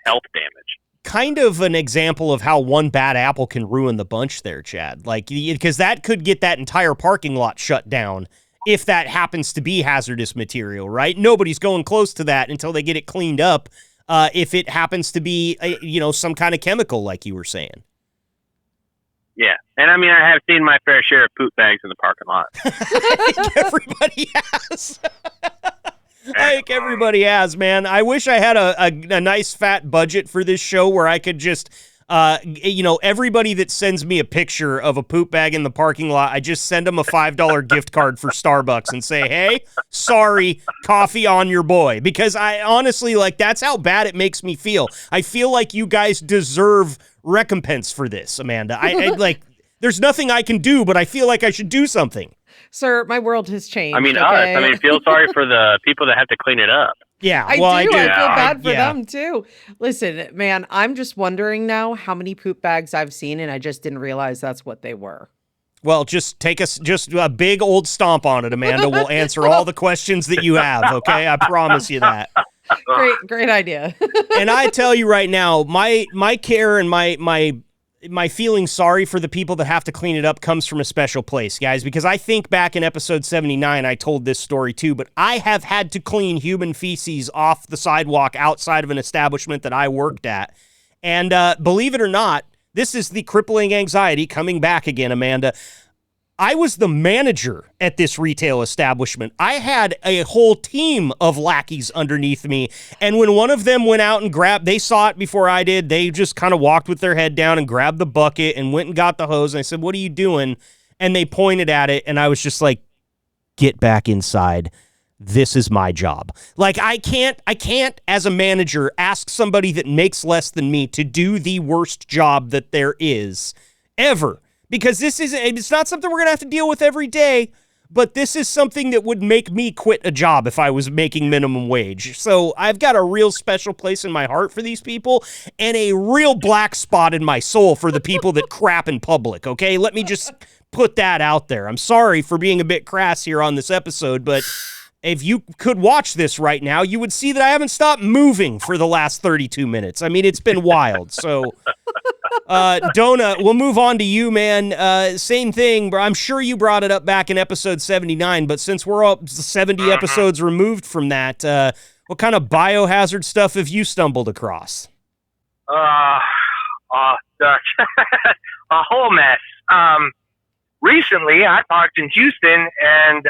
Speaker 6: health damage.
Speaker 1: Kind of an example of how one bad apple can ruin the bunch there, Chad. Like, because that could get that entire parking lot shut down if that happens to be hazardous material, right? Nobody's going close to that until they get it cleaned up. If it happens to be, some kind of chemical, like you were saying.
Speaker 6: Yeah. And I mean, I have seen my fair share of poop bags in the parking lot.
Speaker 1: I think everybody has. I think everybody has, man. I wish I had a nice fat budget for this show where I could just, everybody that sends me a picture of a poop bag in the parking lot, I just send them a $5 gift card for Starbucks and say, hey, sorry, coffee on your boy. Because I honestly, that's how bad it makes me feel. I feel like you guys deserve recompense for this, Amanda. I there's nothing I can do, but I feel like I should do something.
Speaker 2: Sir, my world has changed.
Speaker 6: I mean,
Speaker 2: okay?
Speaker 6: us. I mean, feel sorry for the people that have to clean it up.
Speaker 1: Yeah,
Speaker 2: I do.
Speaker 1: I
Speaker 2: feel bad for them too. Listen, man, I'm just wondering now how many poop bags I've seen, and I just didn't realize that's what they were.
Speaker 1: Well, just a big old stomp on it, Amanda. We'll answer all the questions that you have, okay? I promise you that.
Speaker 2: Great idea.
Speaker 1: And I tell you right now, my care and my my feeling sorry for the people that have to clean it up comes from a special place, guys, because I think back in episode 79, I told this story too, but I have had to clean human feces off the sidewalk outside of an establishment that I worked at. And believe it or not, this is the crippling anxiety coming back again, Amanda. I was the manager at this retail establishment. I had a whole team of lackeys underneath me. And when one of them went out and grabbed, they saw it before I did. They just kind of walked with their head down and grabbed the bucket and went and got the hose. And I said, "What are you doing?" And they pointed at it. And I was just like, "Get back inside. This is my job." Like, I can't as a manager ask somebody that makes less than me to do the worst job that there is ever. Because it's not something we're going to have to deal with every day, but this is something that would make me quit a job if I was making minimum wage. So I've got a real special place in my heart for these people and a real black spot in my soul for the people that crap in public, okay? Let me just put that out there. I'm sorry for being a bit crass here on this episode, but if you could watch this right now, you would see that I haven't stopped moving for the last 32 minutes. I mean, it's been wild. So, Dona, we'll move on to you, man. Same thing, but I'm sure you brought it up back in episode 79, but since we're up 70 episodes removed from that, what kind of biohazard stuff have you stumbled across?
Speaker 5: A whole mess. Recently, I parked in Houston, and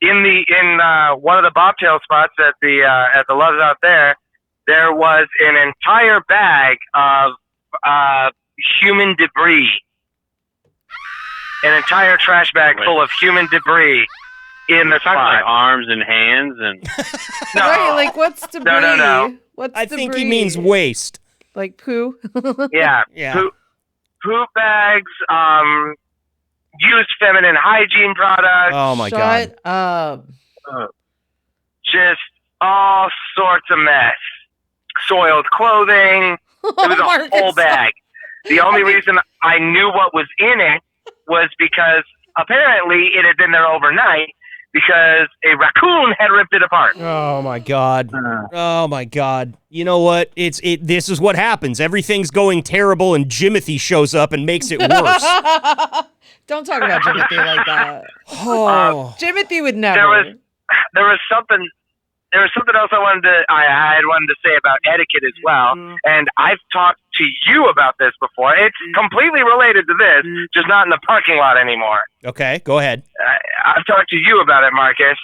Speaker 5: in one of the bobtail spots at the Loves Out there was an entire bag of human debris, an entire trash bag full of human debris in the spot.
Speaker 6: Like arms and hands and
Speaker 5: no,
Speaker 2: Right, like what's debris?
Speaker 5: No.
Speaker 2: What's
Speaker 1: I
Speaker 2: debris?
Speaker 1: think he means waste.
Speaker 2: Like poo.
Speaker 5: Yeah. Poop bags. Used feminine hygiene products.
Speaker 1: Oh my God.
Speaker 2: Shut up.
Speaker 5: Just all sorts of mess. Soiled clothing. It was a whole bag. The only reason I knew what was in it was because apparently it had been there overnight because a raccoon had ripped it apart.
Speaker 1: Oh my God. Oh my God. You know what? This is what happens. Everything's going terrible and Jimothy shows up and makes it worse.
Speaker 2: Don't talk about Jimothy like that.
Speaker 1: Oh.
Speaker 2: Jimothy would never.
Speaker 5: There was something else I had wanted to say about etiquette as well. And I've talked to you about this before. It's completely related to this, just not in the parking lot anymore.
Speaker 1: Okay, go ahead.
Speaker 5: I've talked to you about it, Marcus.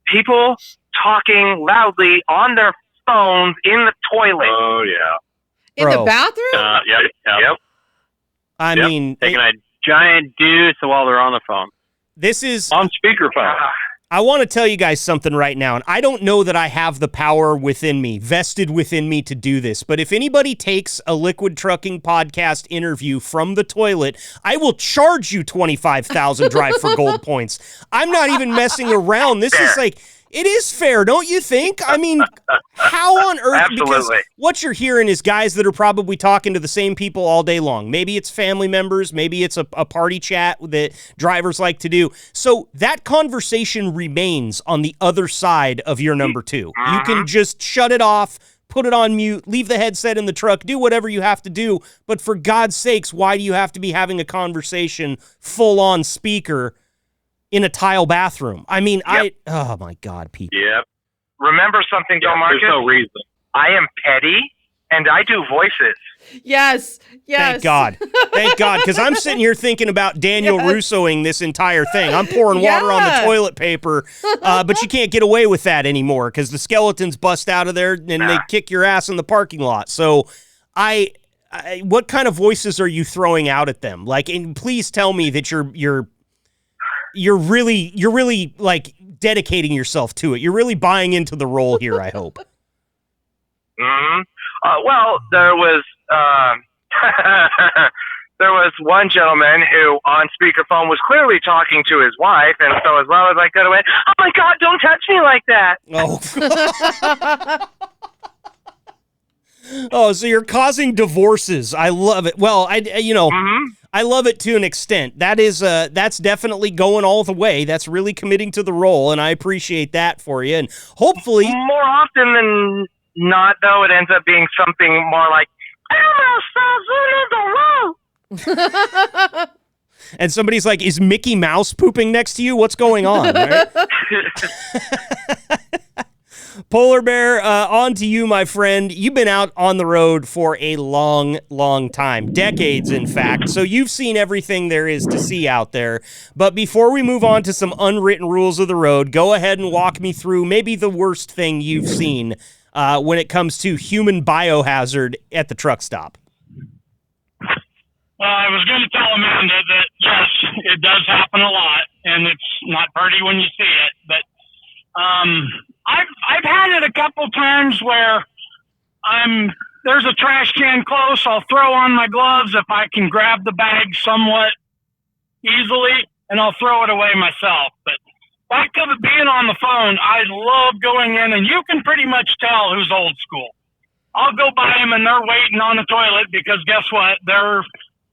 Speaker 5: People talking loudly on their phones in the toilet.
Speaker 4: Oh, yeah.
Speaker 2: In
Speaker 1: Bro.
Speaker 2: the bathroom?
Speaker 4: Yep.
Speaker 1: I mean,
Speaker 6: taking a giant deuce while they're on the phone.
Speaker 1: this is...
Speaker 4: On speakerphone.
Speaker 1: I want to tell you guys something right now, and I don't know that I have the power within me, vested within me to do this, but if anybody takes a Liquid Trucking podcast interview from the toilet, I will charge you 25,000 Drive for Gold points. I'm not even messing around. This is like... It is fair, don't you think? I mean, how on earth?
Speaker 5: Absolutely.
Speaker 1: Because what you're hearing is guys that are probably talking to the same people all day long. Maybe it's family members. Maybe it's a party chat that drivers like to do. So that conversation remains on the other side of your number two. You can just shut it off, put it on mute, leave the headset in the truck, do whatever you have to do. But for God's sakes, why do you have to be having a conversation full on speaker in a tile bathroom? I mean, oh my God, people.
Speaker 4: Yep.
Speaker 5: Remember something, though, Marcus?
Speaker 4: There's no reason.
Speaker 5: I am petty, and I do voices.
Speaker 2: Yes.
Speaker 1: Thank God. Thank God, because I'm sitting here thinking about Daniel Russoing this entire thing. I'm pouring water on the toilet paper, but you can't get away with that anymore because the skeletons bust out of there and they kick your ass in the parking lot. So what kind of voices are you throwing out at them? Like, and please tell me that you're really like dedicating yourself to it. You're really buying into the role here, I hope.
Speaker 5: Well, there was there was one gentleman who on speakerphone was clearly talking to his wife, and so as well as I could have went, "Oh my God, don't touch me like that."
Speaker 1: Oh. Oh, so you're causing divorces. I love it. Well, I love it to an extent. That's definitely going all the way. That's really committing to the role, and I appreciate that for you. And hopefully,
Speaker 5: More often than not, though, it ends up being something more like
Speaker 1: And somebody's like, is Mickey Mouse pooping next to you? What's going on? Right? Polar Bear, on to you, my friend. You've been out on the road for a long, long time. Decades, in fact. So you've seen everything there is to see out there. But before we move on to some unwritten rules of the road, go ahead and walk me through maybe the worst thing you've seen when it comes to human biohazard at the truck stop.
Speaker 7: Well, I was going to tell Amanda that, yes, it does happen a lot, and it's not pretty when you see it. But I've had it a couple times where there's a trash can close. I'll throw on my gloves if I can grab the bag somewhat easily, and I'll throw it away myself. But back to the being on the phone, I love going in, and you can pretty much tell who's old school. I'll go by them, and they're waiting on the toilet because guess what? They're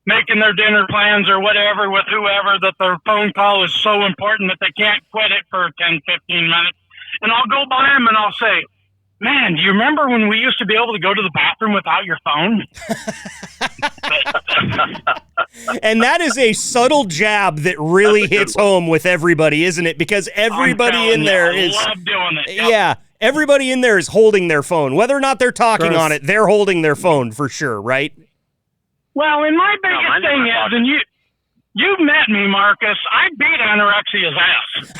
Speaker 7: making their dinner plans or whatever with whoever, that their phone call is so important that they can't quit it for 10, 15 minutes. And I'll go by them and I'll say, man, do you remember when we used to be able to go to the bathroom without your phone?
Speaker 1: And that is a subtle jab that really hits home with everybody, isn't it? Because everybody in there is...
Speaker 7: I love doing it. Yep.
Speaker 1: Yeah, everybody in there is holding their phone. Whether or not they're talking on it, they're holding their phone for sure, right?
Speaker 7: Well, and my biggest thing is, and you've met me, Marcus. I beat anorexia's ass.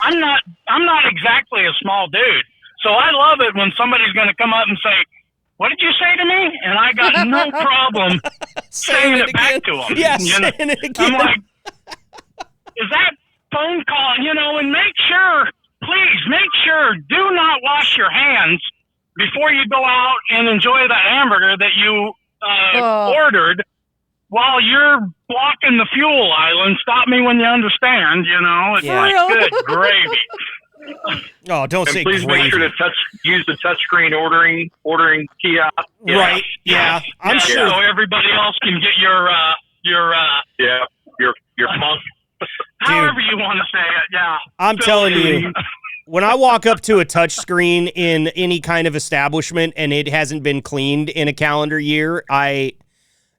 Speaker 7: I'm not exactly a small dude, so I love it when somebody's going to come up and say, "What did you say to me?" And I got no problem saying it back to them.
Speaker 1: Yeah, saying it again.
Speaker 7: I'm like, "Is that phone call?" And please make sure, do not wash your hands before you go out and enjoy that hamburger that you ordered while you're blocking the fuel island. Stop me when you understand, It's good gravy.
Speaker 1: Oh, don't say
Speaker 4: please
Speaker 1: gravy.
Speaker 4: make sure to use the touchscreen ordering kiosk.
Speaker 7: Yeah.
Speaker 1: Right, yeah. I'm sure.
Speaker 7: So everybody else can get your
Speaker 4: funk.
Speaker 7: However you want to say it, yeah.
Speaker 1: I'm telling you, when I walk up to a touch screen in any kind of establishment and it hasn't been cleaned in a calendar year,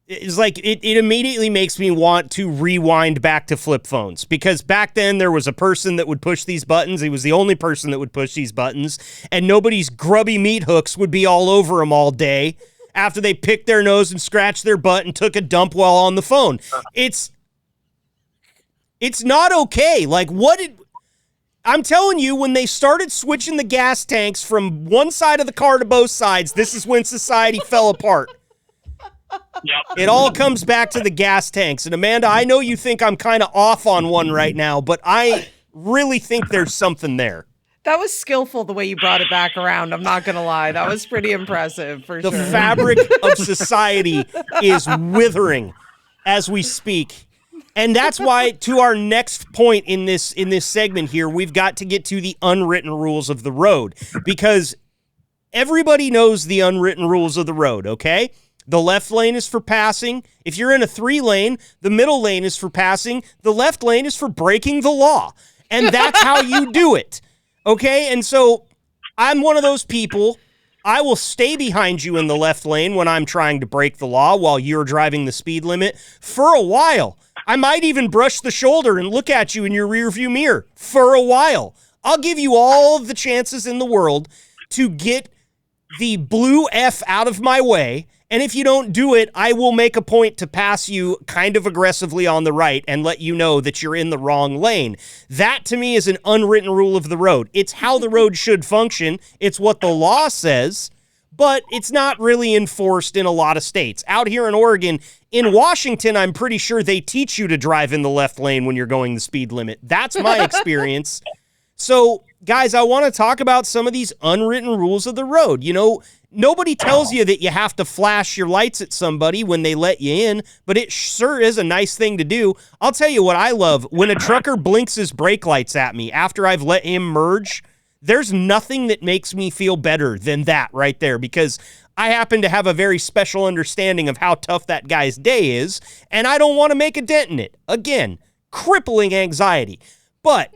Speaker 1: it's like it immediately makes me want to rewind back to flip phones, because back then there was a person that would push these buttons. He was the only person that would push these buttons, and nobody's grubby meat hooks would be all over them all day after they picked their nose and scratched their butt and took a dump while on the phone. It's not okay. Like, I'm telling you, when they started switching the gas tanks from one side of the car to both sides, this is when society fell apart.
Speaker 7: Yep.
Speaker 1: It all comes back to the gas tanks. And Amanda, I know you think I'm kind of off on one right now, but I really think there's something there.
Speaker 2: That was skillful the way you brought it back around. I'm not going to lie. That was pretty impressive for
Speaker 1: The
Speaker 2: sure.
Speaker 1: fabric of society is withering as we speak. And that's why, to our next point in this segment here, we've got to get to the unwritten rules of the road, because everybody knows the unwritten rules of the road, okay? The left lane is for passing. If you're in a 3-lane, the middle lane is for passing. The left lane is for breaking the law. And that's how you do it, okay? And so I'm one of those people. I will stay behind you in the left lane when I'm trying to break the law while you're driving the speed limit for a while. I might even brush the shoulder and look at you in your rearview mirror for a while. I'll give you all the chances in the world to get the blue F out of my way. And if you don't do it, I will make a point to pass you kind of aggressively on the right and let you know that you're in the wrong lane. That, to me, is an unwritten rule of the road. It's how the road should function. It's what the law says, but it's not really enforced in a lot of states. Out here in Oregon, in Washington, I'm pretty sure they teach you to drive in the left lane when you're going the speed limit. That's my experience. So, guys, I want to talk about some of these unwritten rules of the road. Nobody tells you that you have to flash your lights at somebody when they let you in, but it sure is a nice thing to do. I'll tell you what I love. When a trucker blinks his brake lights at me after I've let him merge, there's nothing that makes me feel better than that right there, because I happen to have a very special understanding of how tough that guy's day is, and I don't want to make a dent in it. Again, crippling anxiety. But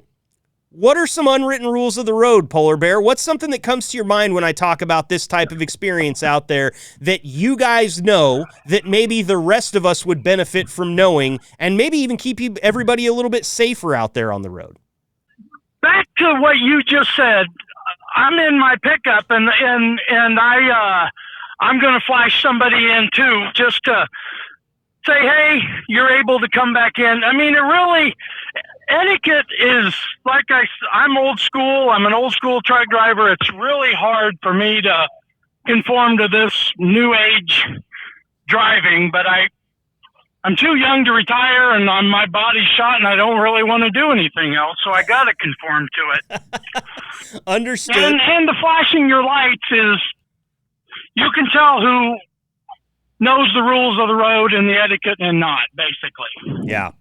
Speaker 1: What are some unwritten rules of the road, Polar Bear? What's something that comes to your mind when I talk about this type of experience out there that you guys know that maybe the rest of us would benefit from knowing, and maybe even keep everybody a little bit safer out there on the road?
Speaker 7: Back to what you just said. I'm in my pickup and I'm going to flash somebody in too, just to say, hey, you're able to come back in. I mean, etiquette is I'm old school. I'm an old school truck driver. It's really hard for me to conform to this new age driving, but I'm too young to retire, and my body's shot, and I don't really want to do anything else, so I got to conform to it.
Speaker 1: Understood.
Speaker 7: And the flashing your lights is, you can tell who knows the rules of the road and the etiquette and not, basically.
Speaker 1: Yeah.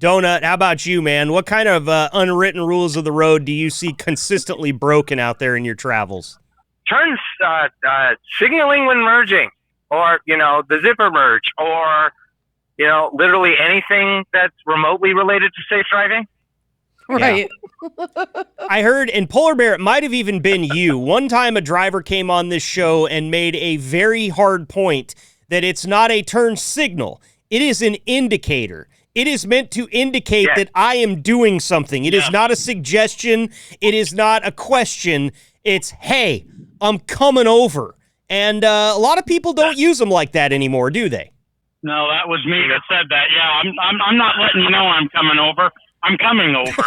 Speaker 1: Donut, how about you, man? What kind of unwritten rules of the road do you see consistently broken out there in your travels?
Speaker 5: Turns, signaling when merging, or, the zipper merge, or, literally anything that's remotely related to safe driving.
Speaker 2: Right.
Speaker 1: Yeah. I heard, and Polar Bear, it might have even been you. One time a driver came on this show and made a very hard point that it's not a turn signal. It is an indicator. It is meant to indicate that I am doing something. It is not a suggestion. It is not a question. It's, hey, I'm coming over. And a lot of people don't use them like that anymore, do they?
Speaker 7: No, that was me that said that. Yeah, I'm not letting you know I'm coming over. I'm coming over,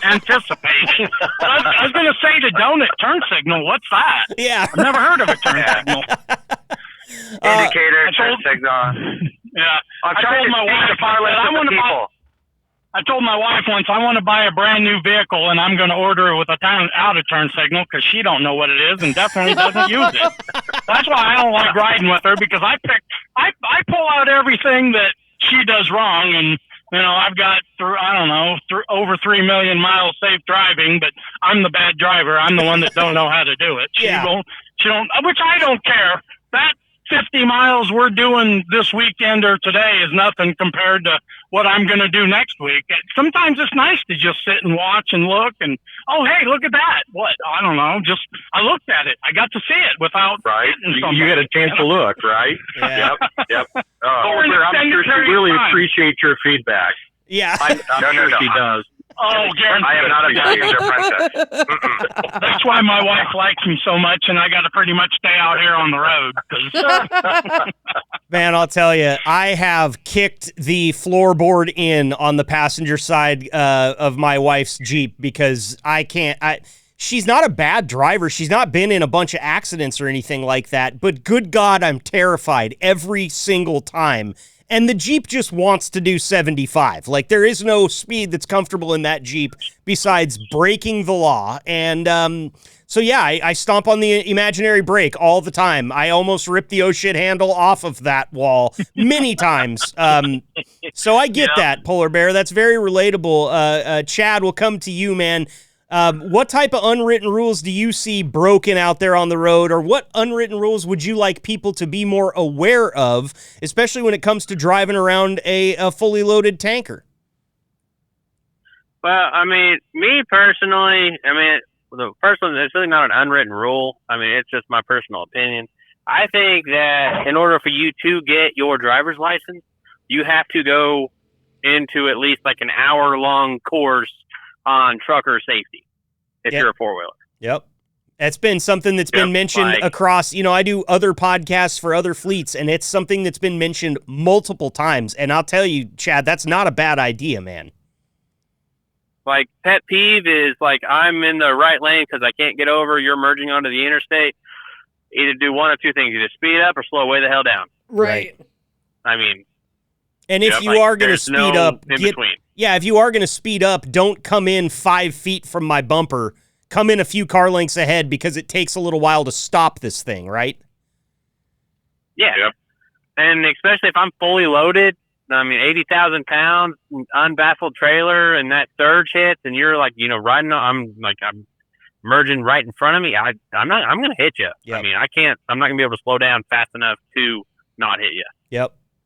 Speaker 7: anticipating. I was going to say to Donut, turn signal, what's that?
Speaker 1: Yeah.
Speaker 7: I've never heard of a turn signal.
Speaker 5: Indicator, turn signal.
Speaker 7: Yeah.
Speaker 5: I'm trying to speak to far less of the people.
Speaker 7: I told my wife once I want to buy a brand new vehicle, and I'm going to order it with a out of turn signal because she don't know what it is and definitely doesn't use it. That's why I don't like riding with her, because I pull out everything that she does wrong, and I've got over 3 million miles safe driving, but I'm the bad driver. I'm the one that don't know how to do it. She don't, which I don't care. That 50 miles we're doing this weekend or today is nothing compared to what I'm going to do next week. Sometimes it's nice to just sit and watch and look and, oh, hey, look at that. What? I don't know. Just, I looked at it. I got to see it without.
Speaker 4: Right. You get a chance to look, right?
Speaker 1: Yeah.
Speaker 4: Yep. I'm sure she really appreciates your feedback.
Speaker 1: Yeah.
Speaker 4: I'm sure she does.
Speaker 7: Oh, guaranteed.
Speaker 5: I am not a passenger princess.
Speaker 7: That's why my wife likes me so much, and I got to pretty much stay out here on the road.
Speaker 1: Man, I'll tell you, I have kicked the floorboard in on the passenger side of my wife's Jeep because I can't. She's not a bad driver. She's not been in a bunch of accidents or anything like that. But good God, I'm terrified every single time. And the Jeep just wants to do 75. Like, there is no speed that's comfortable in that Jeep besides breaking the law. And so, yeah, I stomp on the imaginary brake all the time. I almost ripped the oh shit handle off of that wall many times. So I get that, Polar Bear. That's very relatable. Chad, we'll come to you, man. What type of unwritten rules do you see broken out there on the road, or what unwritten rules would you like people to be more aware of, especially when it comes to driving around a fully loaded tanker?
Speaker 6: Well, I mean, me personally, the first one, it's really not an unwritten rule. I mean, it's just my personal opinion. I think that in order for you to get your driver's license, you have to go into at least like an hour-long course on trucker safety if you're a four-wheeler.
Speaker 1: Yep. That's been something that's been mentioned across, I do other podcasts for other fleets, and it's something that's been mentioned multiple times. And I'll tell you, Chad, that's not a bad idea, man.
Speaker 6: Like, pet peeve is, like, I'm in the right lane because I can't get over, you're merging onto the interstate. Either do one of two things, either speed up or slow way the hell down.
Speaker 2: Right.
Speaker 6: I mean,
Speaker 1: and if you are going to speed up, if you are going to speed up, don't come in 5 feet from my bumper. Come in a few car lengths ahead because it takes a little while to stop this thing, right?
Speaker 6: Yeah. Yep. And especially if I'm fully loaded, 80,000 pounds, unbaffled trailer, and that surge hits, and you're like, riding, I'm merging right in front of me. I'm going to hit you. Yep. I'm not going to be able to slow down fast enough to not hit you.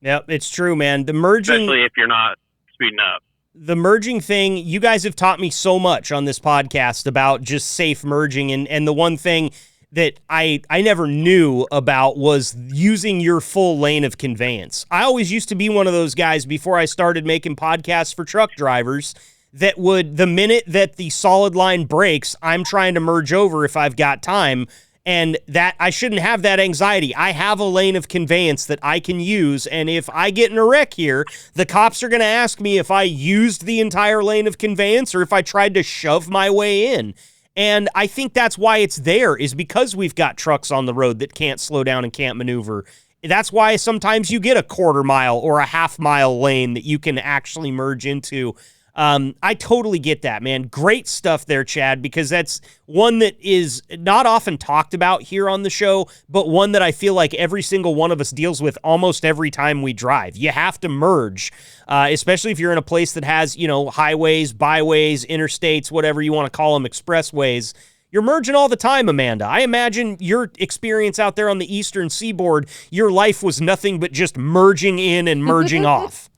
Speaker 1: Yep, it's true, man. The merging,
Speaker 6: especially if you're not speeding up.
Speaker 1: The merging thing, you guys have taught me so much on this podcast about just safe merging, and the one thing that I never knew about was using your full lane of conveyance. I always used to be one of those guys before I started making podcasts for truck drivers that would, the minute that the solid line breaks, I'm trying to merge over if I've got time. And that I shouldn't have that anxiety. I have a lane of conveyance that I can use, and if I get in a wreck here, the cops are going to ask me if I used the entire lane of conveyance or if I tried to shove my way in. And I think that's why it's there, is because we've got trucks on the road that can't slow down and can't maneuver. That's why sometimes you get a quarter mile or a half mile lane that you can actually merge into. I totally get that, man. Great stuff there, Chad, because that's one that is not often talked about here on the show, but one that I feel like every single one of us deals with almost every time we drive. You have to merge, especially if you're in a place that has, highways, byways, interstates, whatever you want to call them, expressways. You're merging all the time, Amanda. I imagine your experience out there on the Eastern Seaboard, your life was nothing but just merging in and merging off.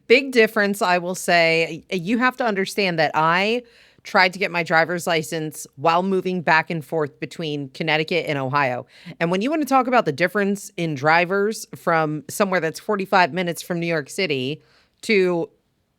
Speaker 2: Big difference, I will say. You have to understand that I tried to get my driver's license while moving back and forth between Connecticut and Ohio. And when you want to talk about the difference in drivers from somewhere that's 45 minutes from New York City to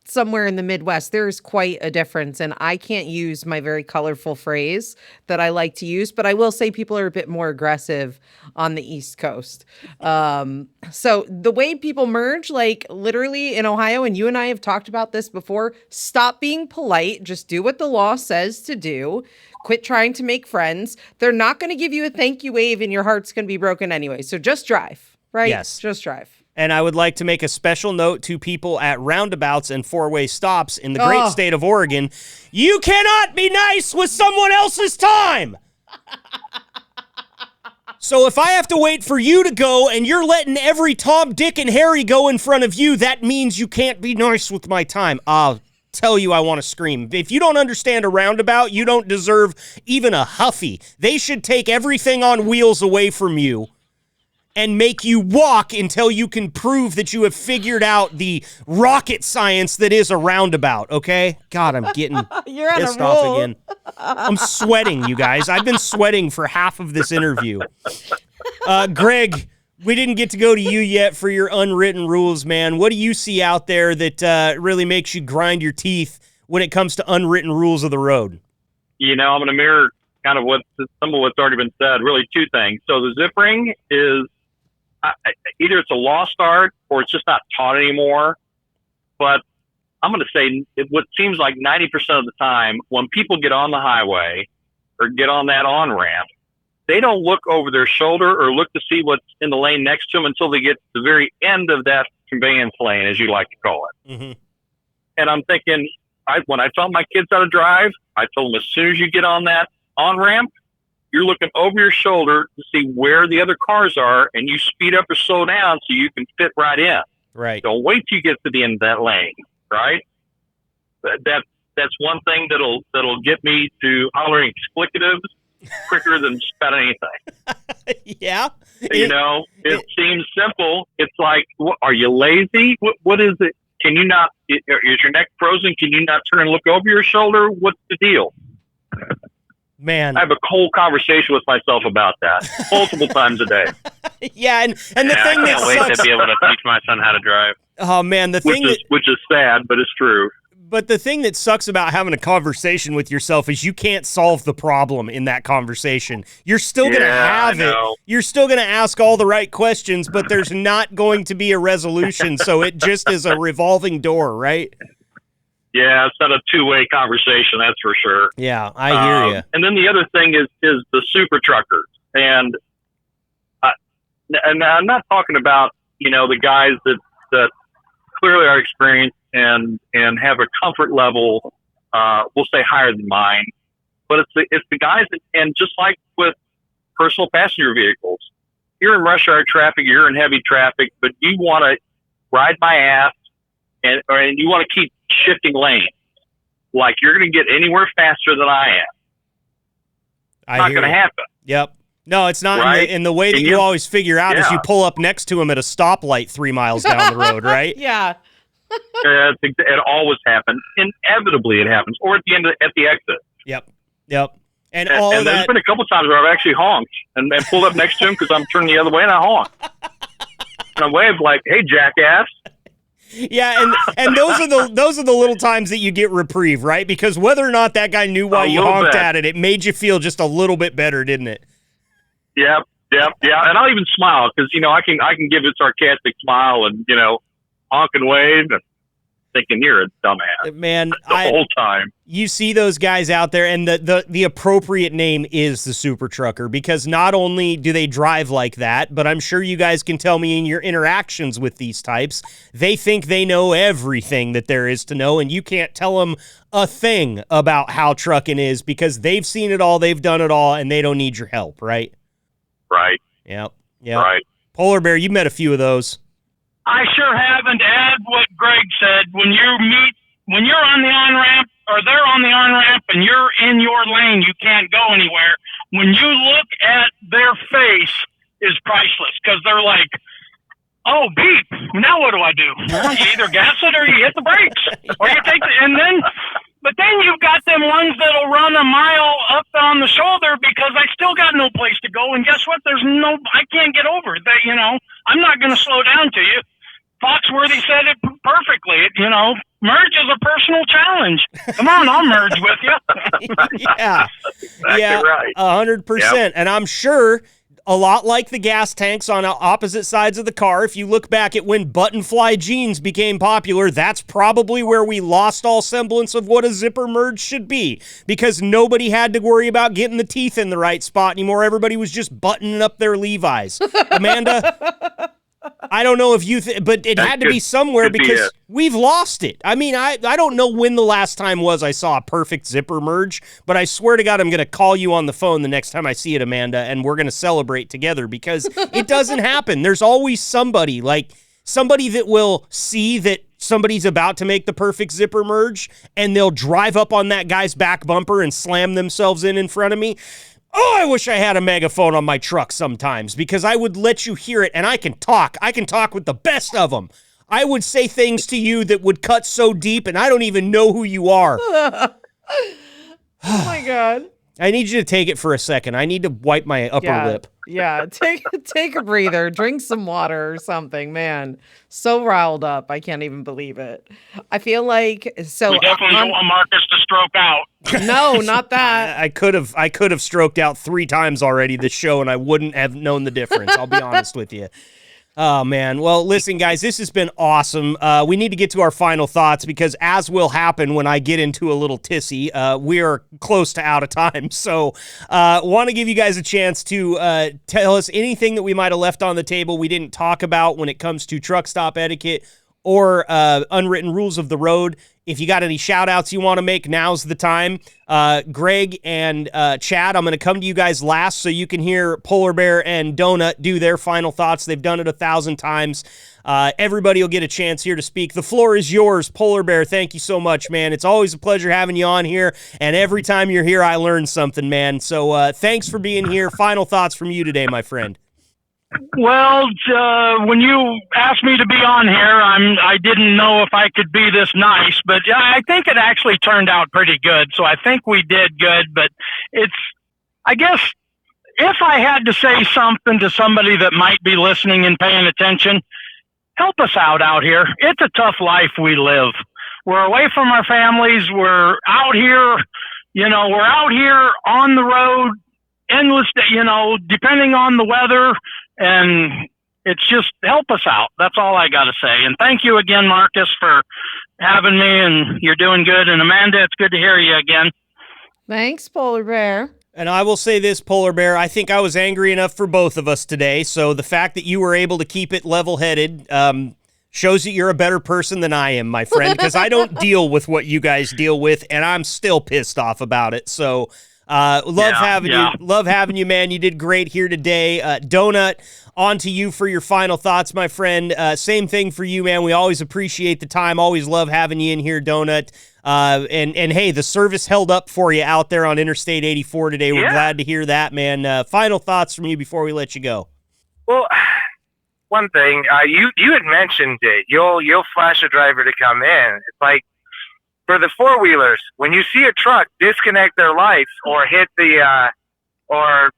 Speaker 2: somewhere in the Midwest, there's quite a difference. And I can't use my very colorful phrase that I like to use, but I will say people are a bit more aggressive on the East Coast. So the way people merge, like literally in Ohio, and you and I have talked about this before, stop being polite. Just do what the law says to do. Quit trying to make friends. They're not going to give you a thank you wave and your heart's going to be broken anyway. So just drive, right?
Speaker 1: Yes.
Speaker 2: Just drive.
Speaker 1: And I would like to make a special note to people at roundabouts and four-way stops in the great state of Oregon. You cannot be nice with someone else's time. So if I have to wait for you to go and you're letting every Tom, Dick, and Harry go in front of you, that means you can't be nice with my time. I'll tell you I want to scream. If you don't understand a roundabout, you don't deserve even a Huffy. They should take everything on wheels away from you and make you walk until you can prove that you have figured out the rocket science that is a roundabout, okay? God, I'm getting pissed off again. I'm sweating, you guys. I've been sweating for half of this interview. Greg, we didn't get to go to you yet for your unwritten rules, man. What do you see out there that really makes you grind your teeth when it comes to unwritten rules of the road?
Speaker 4: I'm going to mirror kind of some of what's already been said, really two things. So the zip ring is, either it's a lost art or it's just not taught anymore. But I'm going to say what seems like 90% of the time when people get on the highway or get on that on-ramp, they don't look over their shoulder or look to see what's in the lane next to them until they get to the very end of that conveyance lane, as you like to call it.
Speaker 1: Mm-hmm.
Speaker 4: And I'm thinking, when I taught my kids how to drive, I told them as soon as you get on that on-ramp, you're looking over your shoulder to see where the other cars are, and you speed up or slow down so you can fit right in.
Speaker 1: Right.
Speaker 4: Don't wait till you get to the end of that lane, right? That's one thing that'll get me to hollering explicatives quicker than just about anything.
Speaker 1: Yeah.
Speaker 4: It seems simple. It's like, are you lazy? What is it? Can you not, is your neck frozen? Can you not turn and look over your shoulder? What's the deal?
Speaker 1: Man,
Speaker 4: I have a cold conversation with myself about that multiple times a day.
Speaker 1: Yeah, and the thing
Speaker 6: I
Speaker 1: that
Speaker 6: can't wait
Speaker 1: sucks,
Speaker 6: to be able to teach my son how to drive.
Speaker 1: oh man,
Speaker 4: Which is sad, but it's true.
Speaker 1: But the thing that sucks about having a conversation with yourself is you can't solve the problem in that conversation. You're still going to have it. You're still going to ask all the right questions, but there's not going to be a resolution. So it just is a revolving door, right?
Speaker 4: Yeah, it's not a two-way conversation, that's for sure.
Speaker 1: Yeah, I hear you.
Speaker 4: And then the other thing is the super truckers. And I'm not talking about, the guys that clearly are experienced and have a comfort level, we'll say higher than mine. But it's the guys that, and just like with personal passenger vehicles, you're in rush hour traffic, you're in heavy traffic, but you want to ride my ass and you want to keep shifting lanes. Like you're going to get anywhere faster than I am. It's not going to happen.
Speaker 1: Yep. No, it's not.
Speaker 4: Right?
Speaker 1: In the way that you always figure out is you pull up next to him at a stoplight 3 miles down the road, right?
Speaker 2: Yeah.
Speaker 4: It always happens. Inevitably, it happens, or at the exit.
Speaker 1: Yep. And
Speaker 4: there's been a couple times where I've actually honked and pulled up next to him because I'm turning the other way, and I honk. And I wave like, "Hey, jackass."
Speaker 1: Yeah, and those are the little times that you get reprieve, right? Because whether or not that guy knew why you honked at it made you feel just a little bit better, didn't it?
Speaker 4: Yep. And I'll even smile because I can give a sarcastic smile and honk and wave and thinking you're a dumbass,
Speaker 1: man.
Speaker 4: The whole time. You
Speaker 1: see those guys out there, and the appropriate name is the super trucker, because not only do they drive like that, but I'm sure you guys can tell me in your interactions with these types, they think they know everything that there is to know, and you can't tell them a thing about how trucking is because they've seen it all, they've done it all, and they don't need your help, right?
Speaker 4: Right.
Speaker 1: Yep.
Speaker 4: Right.
Speaker 1: Polar Bear, you met a few of those.
Speaker 7: I sure have, and to add what Greg said, when you're on the on-ramp, or they're on the on-ramp, and you're in your lane, you can't go anywhere. When you look at their face is priceless, because they're like, oh, beep, now what do I do? Well, you either gas it or you hit the brakes, or you take but then you've got them ones that'll run a mile up on the shoulder because I still got no place to go, and guess what? I can't get over it. I'm not going to slow down to you. Foxworthy said it perfectly. Merge is a personal challenge. Come on, I'll merge with you.
Speaker 1: Yeah.
Speaker 4: Right.
Speaker 1: 100%. Yep. And I'm sure a lot like the gas tanks on opposite sides of the car, if you look back at when button fly jeans became popular, that's probably where we lost all semblance of what a zipper merge should be, because nobody had to worry about getting the teeth in the right spot anymore. Everybody was just buttoning up their Levi's. Amanda? I don't know if you but it had to be somewhere because we've lost it. I mean, I don't know when the last time was I saw a perfect zipper merge, but I swear to God I'm going to call you on the phone the next time I see it, Amanda, and we're going to celebrate together because it doesn't happen. There's always somebody that will see that somebody's about to make the perfect zipper merge, and they'll drive up on that guy's back bumper and slam themselves in front of me. Oh, I wish I had a megaphone on my truck sometimes, because I would let you hear it, and I can talk. I can talk with the best of them. I would say things to you that would cut so deep, and I don't even know who you are.
Speaker 2: Oh, my God.
Speaker 1: I need you to take it for a second. I need to wipe my upper lip.
Speaker 2: Yeah, take a breather, drink some water or something, man. So riled up, I can't even believe it. I feel like
Speaker 7: We definitely don't want Marcus to stroke out.
Speaker 2: No, not that.
Speaker 1: I could have stroked out 3 times already this show, and I wouldn't have known the difference. I'll be honest with you. Oh, man. Well, listen, guys, this has been awesome. We need to get to our final thoughts because, as will happen when I get into a little tissy, we are close to out of time. So want to give you guys a chance to tell us anything that we might have left on the table we didn't talk about when it comes to truck stop etiquette or unwritten rules of the road. If you got any shout-outs you want to make, now's the time. Greg and Chad, I'm going to come to you guys last so you can hear Polar Bear and Donut do their final thoughts. They've done it 1,000 times. Everybody will get a chance here to speak. The floor is yours. Polar Bear, thank you so much, man. It's always a pleasure having you on here, and every time you're here, I learn something, man. So thanks for being here. Final thoughts from you today, my friend.
Speaker 7: Well, when you asked me to be on here, I didn't know if I could be this nice, but I think it actually turned out pretty good. So I think we did good, but I guess if I had to say something to somebody that might be listening and paying attention, help us out here. It's a tough life we live. We're away from our families. We're out here, we're out here on the road, endless, depending on the weather. And it's just help us out. That's all I got to say. And thank you again, Marcus, for having me. And you're doing good. And Amanda, it's good to hear you again.
Speaker 2: Thanks, Polar Bear.
Speaker 1: And I will say this, Polar Bear, I think I was angry enough for both of us today. So the fact that you were able to keep it level-headed shows that you're a better person than I am, my friend, because I don't deal with what you guys deal with, and I'm still pissed off about it. So love having you, man. You did great here today. Donut, on to you for your final thoughts, my friend. Same thing for you, man. We always appreciate the time. Always love having you in here, Donut. And hey, the service held up for you out there on Interstate 84 today. We're glad to hear that, man. Final thoughts from you before we let you go.
Speaker 5: Well, one thing. You had mentioned it. You'll flash a driver to come in. It's like for the four-wheelers, when you see a truck disconnect their lights or hit the or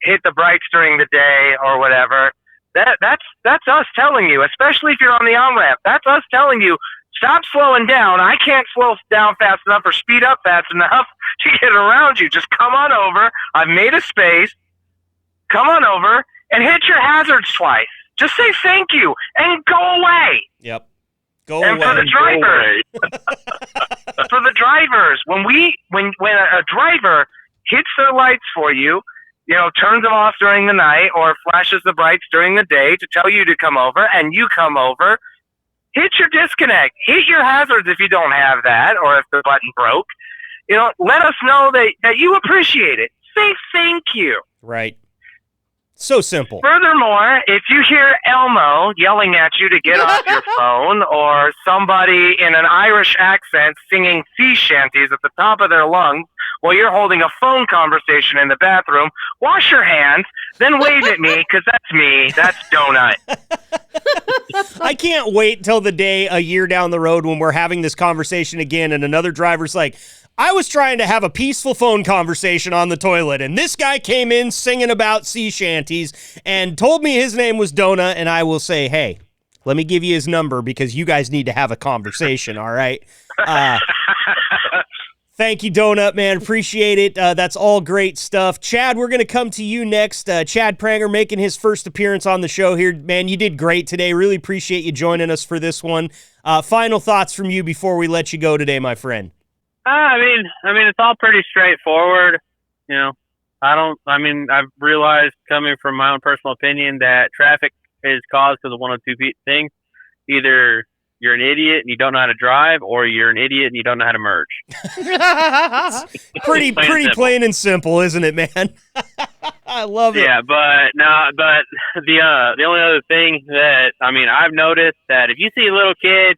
Speaker 5: hit the brights during the day or whatever, that's us telling you, especially if you're on the on-ramp, that's us telling you, stop slowing down. I can't slow down fast enough or speed up fast enough to get around you. Just come on over. I've made a space. Come on over and hit your hazards twice. Just say thank you and go away.
Speaker 1: Yep. Go
Speaker 5: and
Speaker 1: away.
Speaker 5: for the drivers, for the drivers, when a driver hits their lights for you, turns them off during the night or flashes the brights during the day to tell you to come over, and you come over, hit your disconnect, hit your hazards if you don't have that, or if the button broke. Let us know that you appreciate it. Say thank you.
Speaker 1: Right. So simple.
Speaker 5: Furthermore, if you hear Elmo yelling at you to get off your phone, or somebody in an Irish accent singing sea shanties at the top of their lungs while you're holding a phone conversation in the bathroom, wash your hands, then wave at me, because that's me. That's Donut.
Speaker 1: I can't wait till the day a year down the road when we're having this conversation again and another driver's like, I was trying to have a peaceful phone conversation on the toilet, and this guy came in singing about sea shanties and told me his name was Donut, and I will say, hey, let me give you his number because you guys need to have a conversation, all right? Thank you, Donut, man. Appreciate it. That's all great stuff. Chad, we're going to come to you next. Chad Pranger making his first appearance on the show here. Man, you did great today. Really appreciate you joining us for this one. Final thoughts from you before we let you go today, my friend.
Speaker 6: I mean, it's all pretty straightforward. I've realized, coming from my own personal opinion, that traffic is caused because of one of two things. Either you're an idiot and you don't know how to drive, or you're an idiot and you don't know how to merge.
Speaker 1: pretty plain and simple, isn't it, man? I love it.
Speaker 6: Yeah, but the only other thing that, I've noticed that if you see a little kid,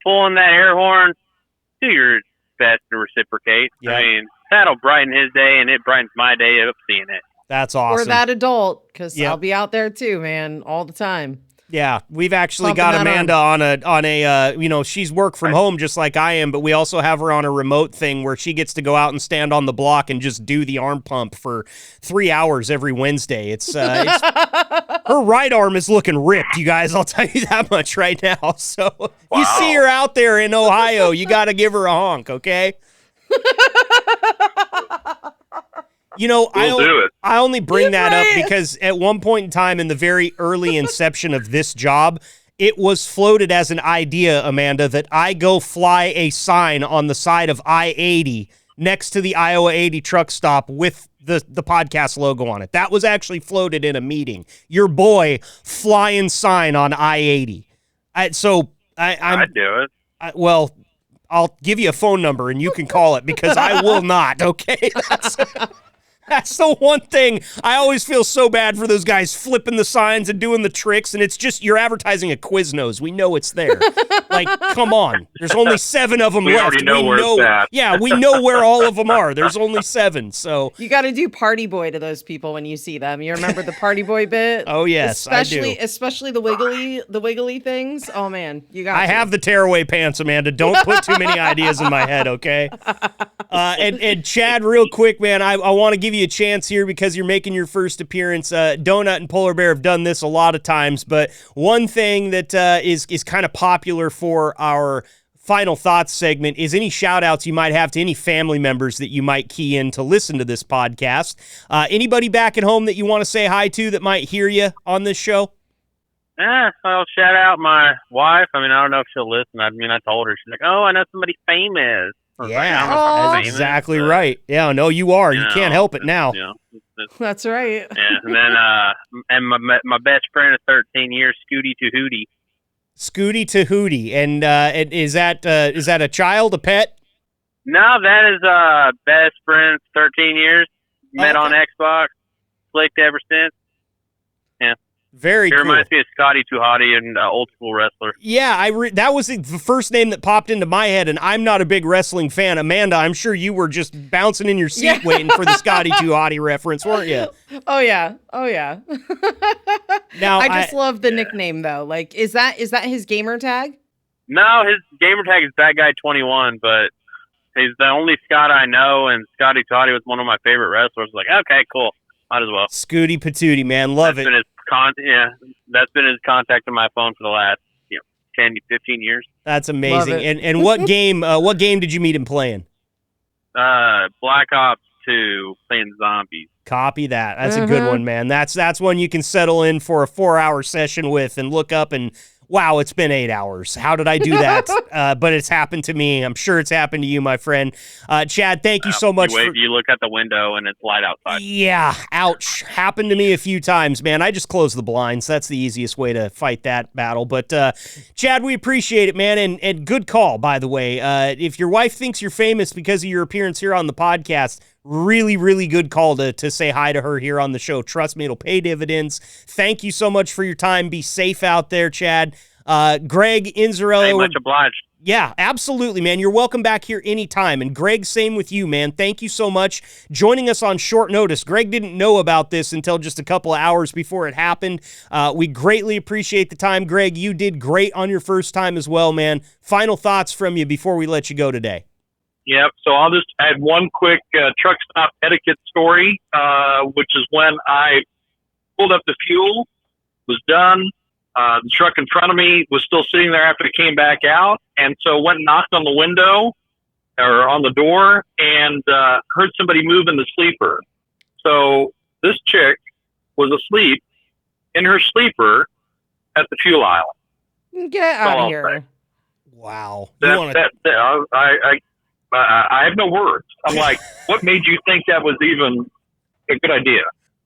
Speaker 6: pulling that air horn, do your best to reciprocate.
Speaker 1: Yep.
Speaker 6: That'll brighten his day, and it brightens my day of seeing it.
Speaker 1: That's awesome.
Speaker 2: Or that adult, because
Speaker 1: Yep.
Speaker 2: I'll be out there too, man, all the time.
Speaker 1: Yeah, we've actually
Speaker 2: Pumping
Speaker 1: got
Speaker 2: that
Speaker 1: Amanda on a she's work from home just like I am, but we also have her on a remote thing where she gets to go out and stand on the block and just do the arm pump for 3 hours every Wednesday. It's her right arm is looking ripped, you guys. I'll tell you that much right now. So you see her out there in Ohio, you got to give her a honk, okay? I only bring that up because at one point in time in the very early inception of this job, it was floated as an idea, Amanda, that I go fly a sign on the side of I-80 next to the Iowa 80 truck stop with the podcast logo on it. That was actually floated in a meeting. Your boy flying sign on I-80. I'd do
Speaker 6: it.
Speaker 1: Well, I'll give you a phone number and you can call it because I will not, okay? That's the one thing. I always feel so bad for those guys flipping the signs and doing the tricks, and it's just, you're advertising a Quiznos. We know it's there. Like, come on. There's only 7 of them left.
Speaker 4: Already know where it's at.
Speaker 1: Yeah, we know where all of them are. There's only 7, so.
Speaker 2: You got to do party boy to those people when you see them. You remember the party boy bit?
Speaker 1: Oh, yes, I do.
Speaker 2: Especially the wiggly things. Oh, man, you got
Speaker 1: I have the tearaway pants, Amanda. Don't put too many ideas in my head, okay? And Chad, real quick, man, I want to give you a chance here because you're making your first appearance. Donut and Polar Bear have done this a lot of times, but one thing that is kind of popular for our final thoughts segment is any shout outs you might have to any family members that you might key in to listen to this podcast. Anybody back at home that you want to say hi to that might hear you on this show?
Speaker 6: I'll shout out my wife. I don't know if she'll listen. I told her. She's like, oh, I know somebody famous.
Speaker 1: Yeah,
Speaker 6: that's
Speaker 1: exactly right. Yeah, no, you are. You can't help it now.
Speaker 2: That's right.
Speaker 6: Yeah, and then and my best friend of 13 years, Scooty to Hootie.
Speaker 1: Scooty to Hootie, and is that a child, a pet?
Speaker 6: No, that is best friend 13 years. Met on Xbox, clicked ever since. Yeah.
Speaker 1: Very
Speaker 6: He
Speaker 1: cool.
Speaker 6: reminds me of Scotty Too Hottie, and old school wrestler.
Speaker 1: Yeah, that was the first name that popped into my head, and I'm not a big wrestling fan. Amanda, I'm sure you were just bouncing in your seat waiting for the Scotty Too Hottie reference, weren't you?
Speaker 2: Oh yeah.
Speaker 1: Now
Speaker 2: I just love the nickname though. Like, is that his gamer tag?
Speaker 6: No, his gamer tag is Bad Guy 21, but he's the only Scott I know, and Scotty Too Hottie was one of my favorite wrestlers. Like, okay, cool, might as well.
Speaker 1: Scooty Patootie, man, love it.
Speaker 6: That's been his contact on my phone for the last 10, 15 years.
Speaker 1: That's amazing. And what game did you meet him playing?
Speaker 6: Black Ops 2, playing zombies.
Speaker 1: Copy that. That's a good one, man. That's one you can settle in for a 4-hour session with and look up and, wow, it's been 8 hours. How did I do that? But it's happened to me. I'm sure it's happened to you, my friend. Chad, thank you so much.
Speaker 6: You look at the window and it's light outside.
Speaker 1: Yeah, ouch. Happened to me a few times, man. I just close the blinds. That's the easiest way to fight that battle. But, Chad, we appreciate it, man. And good call, by the way. If your wife thinks you're famous because of your appearance here on the podcast, really, really good call to say hi to her here on the show. Trust me, it'll pay dividends. Thank you so much for your time. Be safe out there, Chad. Greg Inzirello.
Speaker 6: Hey, much obliged.
Speaker 1: Yeah, absolutely, man. You're welcome back here anytime. And Greg, same with you, man. Thank you so much joining us on short notice. Greg didn't know about this until just a couple of hours before it happened. We greatly appreciate the time. Greg, you did great on your first time as well, man. Final thoughts from you before we let you go today.
Speaker 4: Yep. So I'll just add one quick truck stop etiquette story, which is when I pulled up the fuel, was done. The truck in front of me was still sitting there after it came back out. And so went and knocked on the window or on the door and heard somebody move in the sleeper. So this chick was asleep in her sleeper at the fuel aisle.
Speaker 2: Get out of here.
Speaker 1: Wow.
Speaker 4: I have no words. I'm like, what made you think that was even a good idea?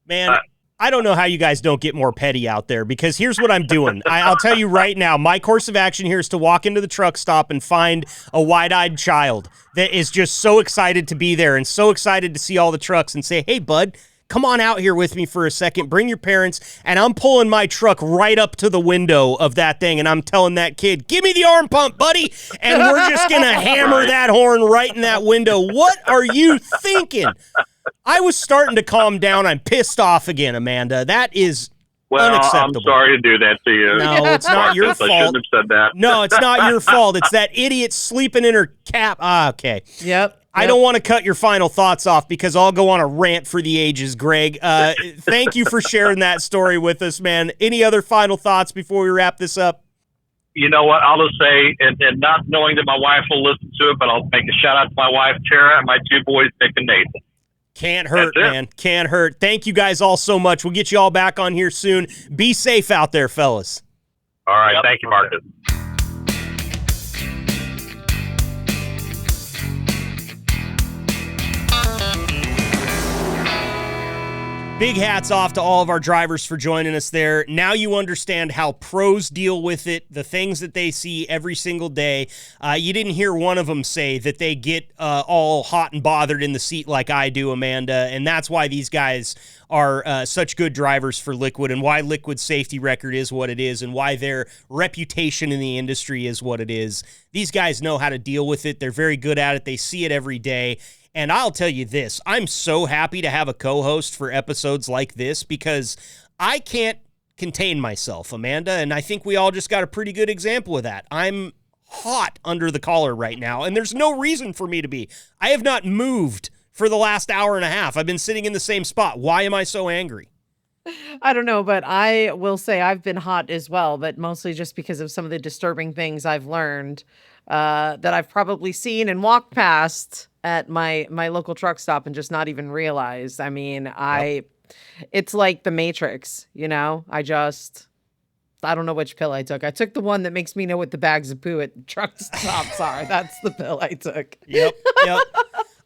Speaker 1: Man, I don't know how you guys don't get more petty out there, because here's what I'm doing. I'll tell you right now, my course of action here is to walk into the truck stop and find a wide-eyed child that is just so excited to be there and so excited to see all the trucks and say, hey, bud, come on out here with me for a second. Bring your parents. And I'm pulling my truck right up to the window of that thing, and I'm telling that kid, give me the arm pump, buddy. And we're just going to hammer that horn right in that window. What are you thinking? I was starting to calm down. I'm pissed off again, Amanda. That is unacceptable.
Speaker 4: I'm sorry to do that to you.
Speaker 1: No, it's not your fault.
Speaker 4: I shouldn't have said that.
Speaker 1: No, it's not your fault. It's that idiot sleeping in her cap. Okay.
Speaker 2: Yep.
Speaker 1: I don't want to cut your final thoughts off because I'll go on a rant for the ages, Greg. Thank you for sharing that story with us, man. Any other final thoughts before we wrap this up?
Speaker 4: You know what? I'll just say, and not knowing that my wife will listen to it, but I'll make a shout out to my wife, Tara, and my two boys, Nick and Nathan.
Speaker 1: Can't hurt, man. Can't hurt. Thank you guys all so much. We'll get you all back on here soon. Be safe out there, fellas.
Speaker 4: All right. Yep. Thank you, Marcus.
Speaker 1: Big hats off to all of our drivers for joining us there. Now you understand how pros deal with it, the things that they see every single day. You didn't hear one of them say that they get all hot and bothered in the seat like I do, Amanda, and that's why these guys are such good drivers for Liquid, and why Liquid's safety record is what it is, and why their reputation in the industry is what it is. These guys know how to deal with it. They're very good at it. They see it every day. And I'll tell you this, I'm so happy to have a co-host for episodes like this, because I can't contain myself, Amanda, and I think we all just got a pretty good example of that. I'm hot under the collar right now, and there's no reason for me to be. I have not moved for the last hour and a half. I've been sitting in the same spot. Why am I so angry?
Speaker 2: I don't know, but I will say I've been hot as well, but mostly just because of some of the disturbing things I've learned that I've probably seen and walked past at my local truck stop and just not even realized. I mean, it's like the Matrix, you know? I don't know which pill I took. I took the one that makes me know what the bags of poo at truck stops are. That's the pill I took.
Speaker 1: Yep.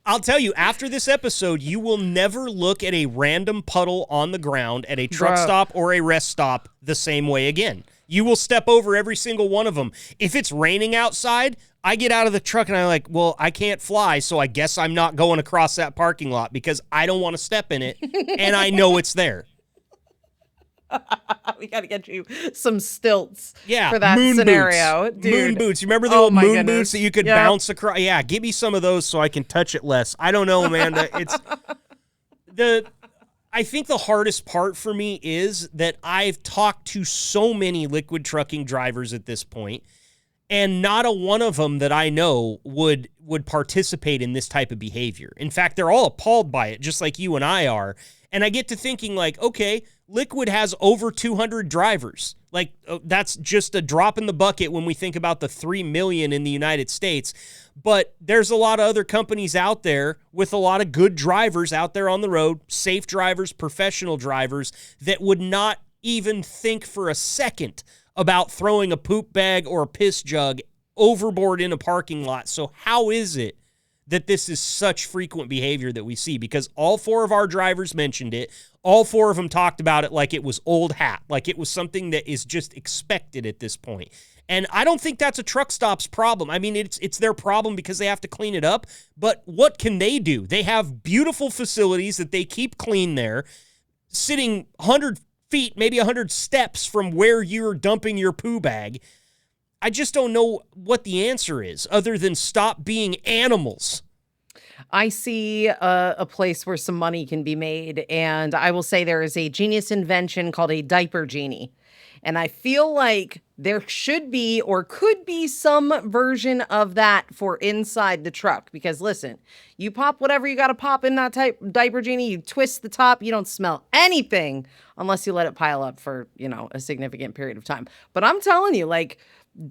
Speaker 1: I'll tell you, after this episode, you will never look at a random puddle on the ground at a truck stop or a rest stop the same way again. You will step over every single one of them. If it's raining outside, I get out of the truck and I'm like, well, I can't fly, so I guess I'm not going across that parking lot because I don't want to step in it, and I know it's there.
Speaker 2: We got to get you some stilts
Speaker 1: Yeah,
Speaker 2: for that
Speaker 1: moon
Speaker 2: scenario.
Speaker 1: boots.
Speaker 2: Dude.
Speaker 1: Moon boots. You remember the
Speaker 2: Oh
Speaker 1: old
Speaker 2: my
Speaker 1: moon
Speaker 2: goodness.
Speaker 1: boots that you could
Speaker 2: Yep.
Speaker 1: bounce across? Yeah, give me some of those so I can touch it less. I don't know, Amanda. I think the hardest part for me is that I've talked to so many liquid trucking drivers at this point, and not a one of them that I know would participate in this type of behavior. In fact, they're all appalled by it, just like you and I are. And I get to thinking like, okay, Liquid has over 200 drivers. Like, that's just a drop in the bucket when we think about the 3 million in the United States. But there's a lot of other companies out there with a lot of good drivers out there on the road, safe drivers, professional drivers, that would not even think for a second about throwing a poop bag or a piss jug overboard in a parking lot. So how is it that this is such frequent behavior that we see? Because all 4 of our drivers mentioned it. All 4 of them talked about it like it was old hat, like it was something that is just expected at this point. And I don't think that's a truck stop's problem. I mean, it's their problem because they have to clean it up. But what can they do? They have beautiful facilities that they keep clean there, sitting 100 feet, maybe 100 steps from where you're dumping your poo bag. I just don't know what the answer is other than stop being animals.
Speaker 2: I see a place where some money can be made, and I will say there is a genius invention called a diaper genie. And I feel like there should be or could be some version of that for inside the truck. Because listen, you pop whatever you got to pop in that type diaper genie, you twist the top, you don't smell anything unless you let it pile up for, a significant period of time. But I'm telling you, like,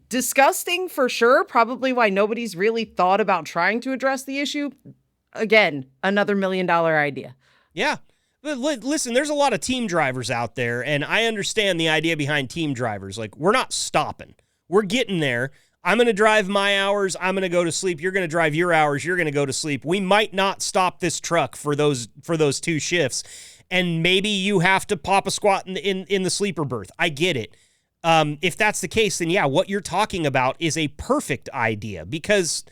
Speaker 2: disgusting for sure. Probably why nobody's really thought about trying to address the issue. Again, another $1 million idea.
Speaker 1: Yeah. Listen, there's a lot of team drivers out there, and I understand the idea behind team drivers. Like, we're not stopping. We're getting there. I'm going to drive my hours. I'm going to go to sleep. You're going to drive your hours. You're going to go to sleep. We might not stop this truck for those 2 shifts, and maybe you have to pop a squat in the sleeper berth. I get it. If that's the case, then yeah, what you're talking about is a perfect idea because,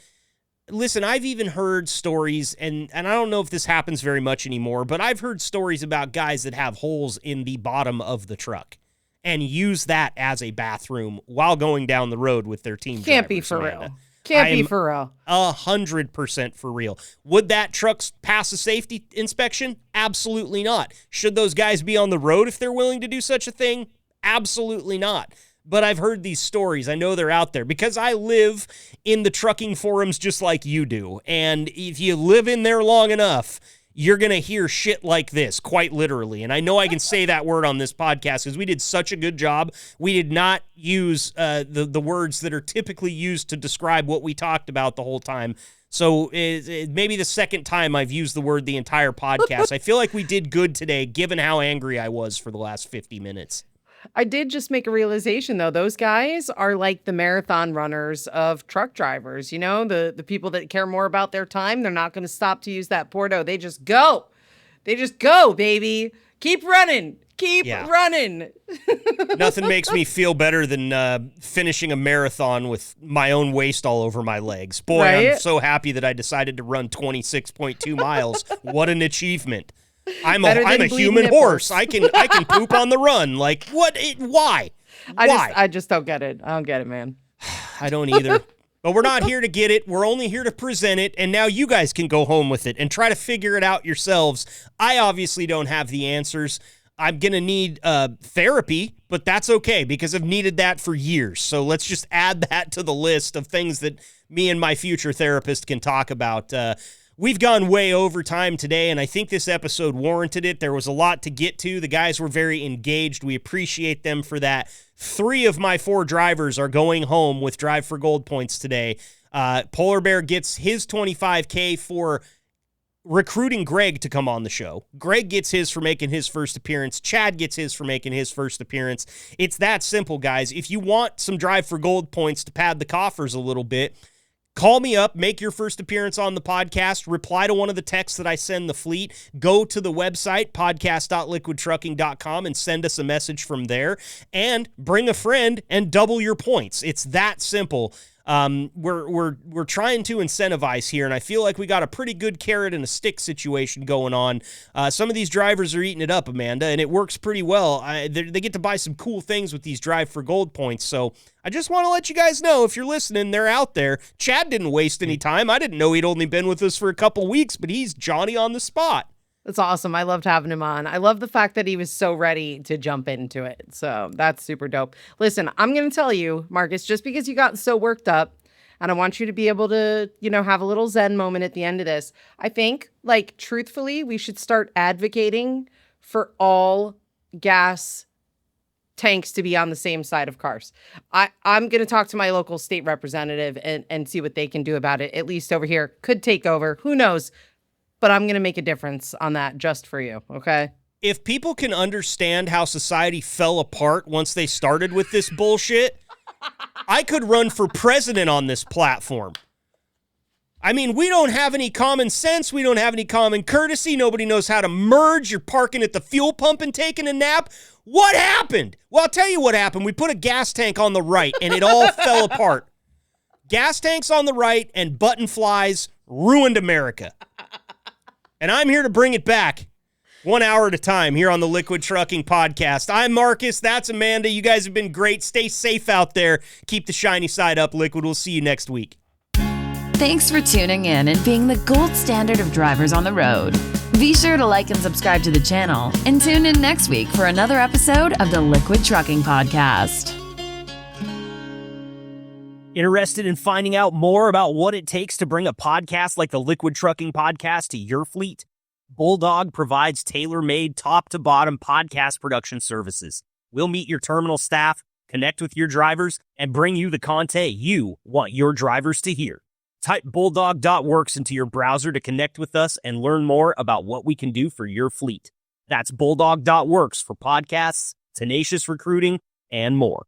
Speaker 1: listen, I've even heard stories, and I don't know if this happens very much anymore, but I've heard stories about guys that have holes in the bottom of the truck and use that as a bathroom while going down the road with their team.
Speaker 2: Can't be for real. Can't be for real.
Speaker 1: 100% for real. Would that truck pass a safety inspection? Absolutely not. Should those guys be on the road if they're willing to do such a thing? Absolutely not. But I've heard these stories. I know they're out there because I live in the trucking forums just like you do. And if you live in there long enough, you're going to hear shit like this, quite literally. And I know I can say that word on this podcast because we did such a good job. We did not use the words that are typically used to describe what we talked about the whole time. So maybe the second time I've used the word the entire podcast. I feel like we did good today, given how angry I was for the last 50 minutes.
Speaker 2: I did just make a realization, though. Those guys are like the marathon runners of truck drivers. The people that care more about their time. They're not going to stop to use that Porto. They just go. They just go, baby. Keep running. Keep running.
Speaker 1: Nothing makes me feel better than finishing a marathon with my own waste all over my legs. Boy, right? I'm so happy that I decided to run 26.2 miles. What an achievement. I'm a human horse. I can poop on the run. Like, what? Why?
Speaker 2: I just don't get it. I don't get it, man.
Speaker 1: I don't either. But we're not here to get it. We're only here to present it. And now you guys can go home with it and try to figure it out yourselves. I obviously don't have the answers. I'm going to need therapy, but that's okay because I've needed that for years. So let's just add that to the list of things that me and my future therapist can talk about. We've gone way over time today, and I think this episode warranted it. There was a lot to get to. The guys were very engaged. We appreciate them for that. 3 of my 4 drivers are going home with Drive for Gold points today. Polar Bear gets his $25K for recruiting Greg to come on the show. Greg gets his for making his first appearance. Chad gets his for making his first appearance. It's that simple, guys. If you want some Drive for Gold points to pad the coffers a little bit, call me up, make your first appearance on the podcast, reply to one of the texts that I send the fleet, go to the website, podcast.liquidtrucking.com, and send us a message from there, and bring a friend and double your points. It's that simple. We're trying to incentivize here, and I feel like we got a pretty good carrot and a stick situation going on. Some of these drivers are eating it up, Amanda, and it works pretty well. They get to buy some cool things with these Drive for Gold points, so I just want to let you guys know, if you're listening, they're out there. Chad didn't waste any time. I didn't know he'd only been with us for a couple weeks, but he's Johnny on the spot.
Speaker 2: That's awesome. I loved having him on. I love the fact that he was so ready to jump into it. So that's super dope. Listen, I'm going to tell you, Marcus, just because you got so worked up, and I want you to be able to, have a little Zen moment at the end of this. I think, truthfully, we should start advocating for all gas tanks to be on the same side of cars. I'm going to talk to my local state representative and see what they can do about it. At least over here. Could take over. Who knows? But I'm going to make a difference on that just for you, okay?
Speaker 1: If people can understand how society fell apart once they started with this bullshit, I could run for president on this platform. I mean, we don't have any common sense. We don't have any common courtesy. Nobody knows how to merge. You're parking at the fuel pump and taking a nap. What happened? Well, I'll tell you what happened. We put a gas tank on the right, and it all fell apart. Gas tanks on the right and button flies ruined America. And I'm here to bring it back 1 hour at a time here on the Liquid Trucking Podcast. I'm Marcus. That's Amanda. You guys have been great. Stay safe out there. Keep the shiny side up, Liquid. We'll see you next week.
Speaker 3: Thanks for tuning in and being the gold standard of drivers on the road. Be sure to like and subscribe to the channel and tune in next week for another episode of the Liquid Trucking Podcast.
Speaker 1: Interested in finding out more about what it takes to bring a podcast like the Liquid Trucking Podcast to your fleet? Bulldog provides tailor-made top-to-bottom podcast production services. We'll meet your terminal staff, connect with your drivers, and bring you the content you want your drivers to hear. Type bulldog.works into your browser to connect with us and learn more about what we can do for your fleet. That's bulldog.works for podcasts, tenacious recruiting, and more.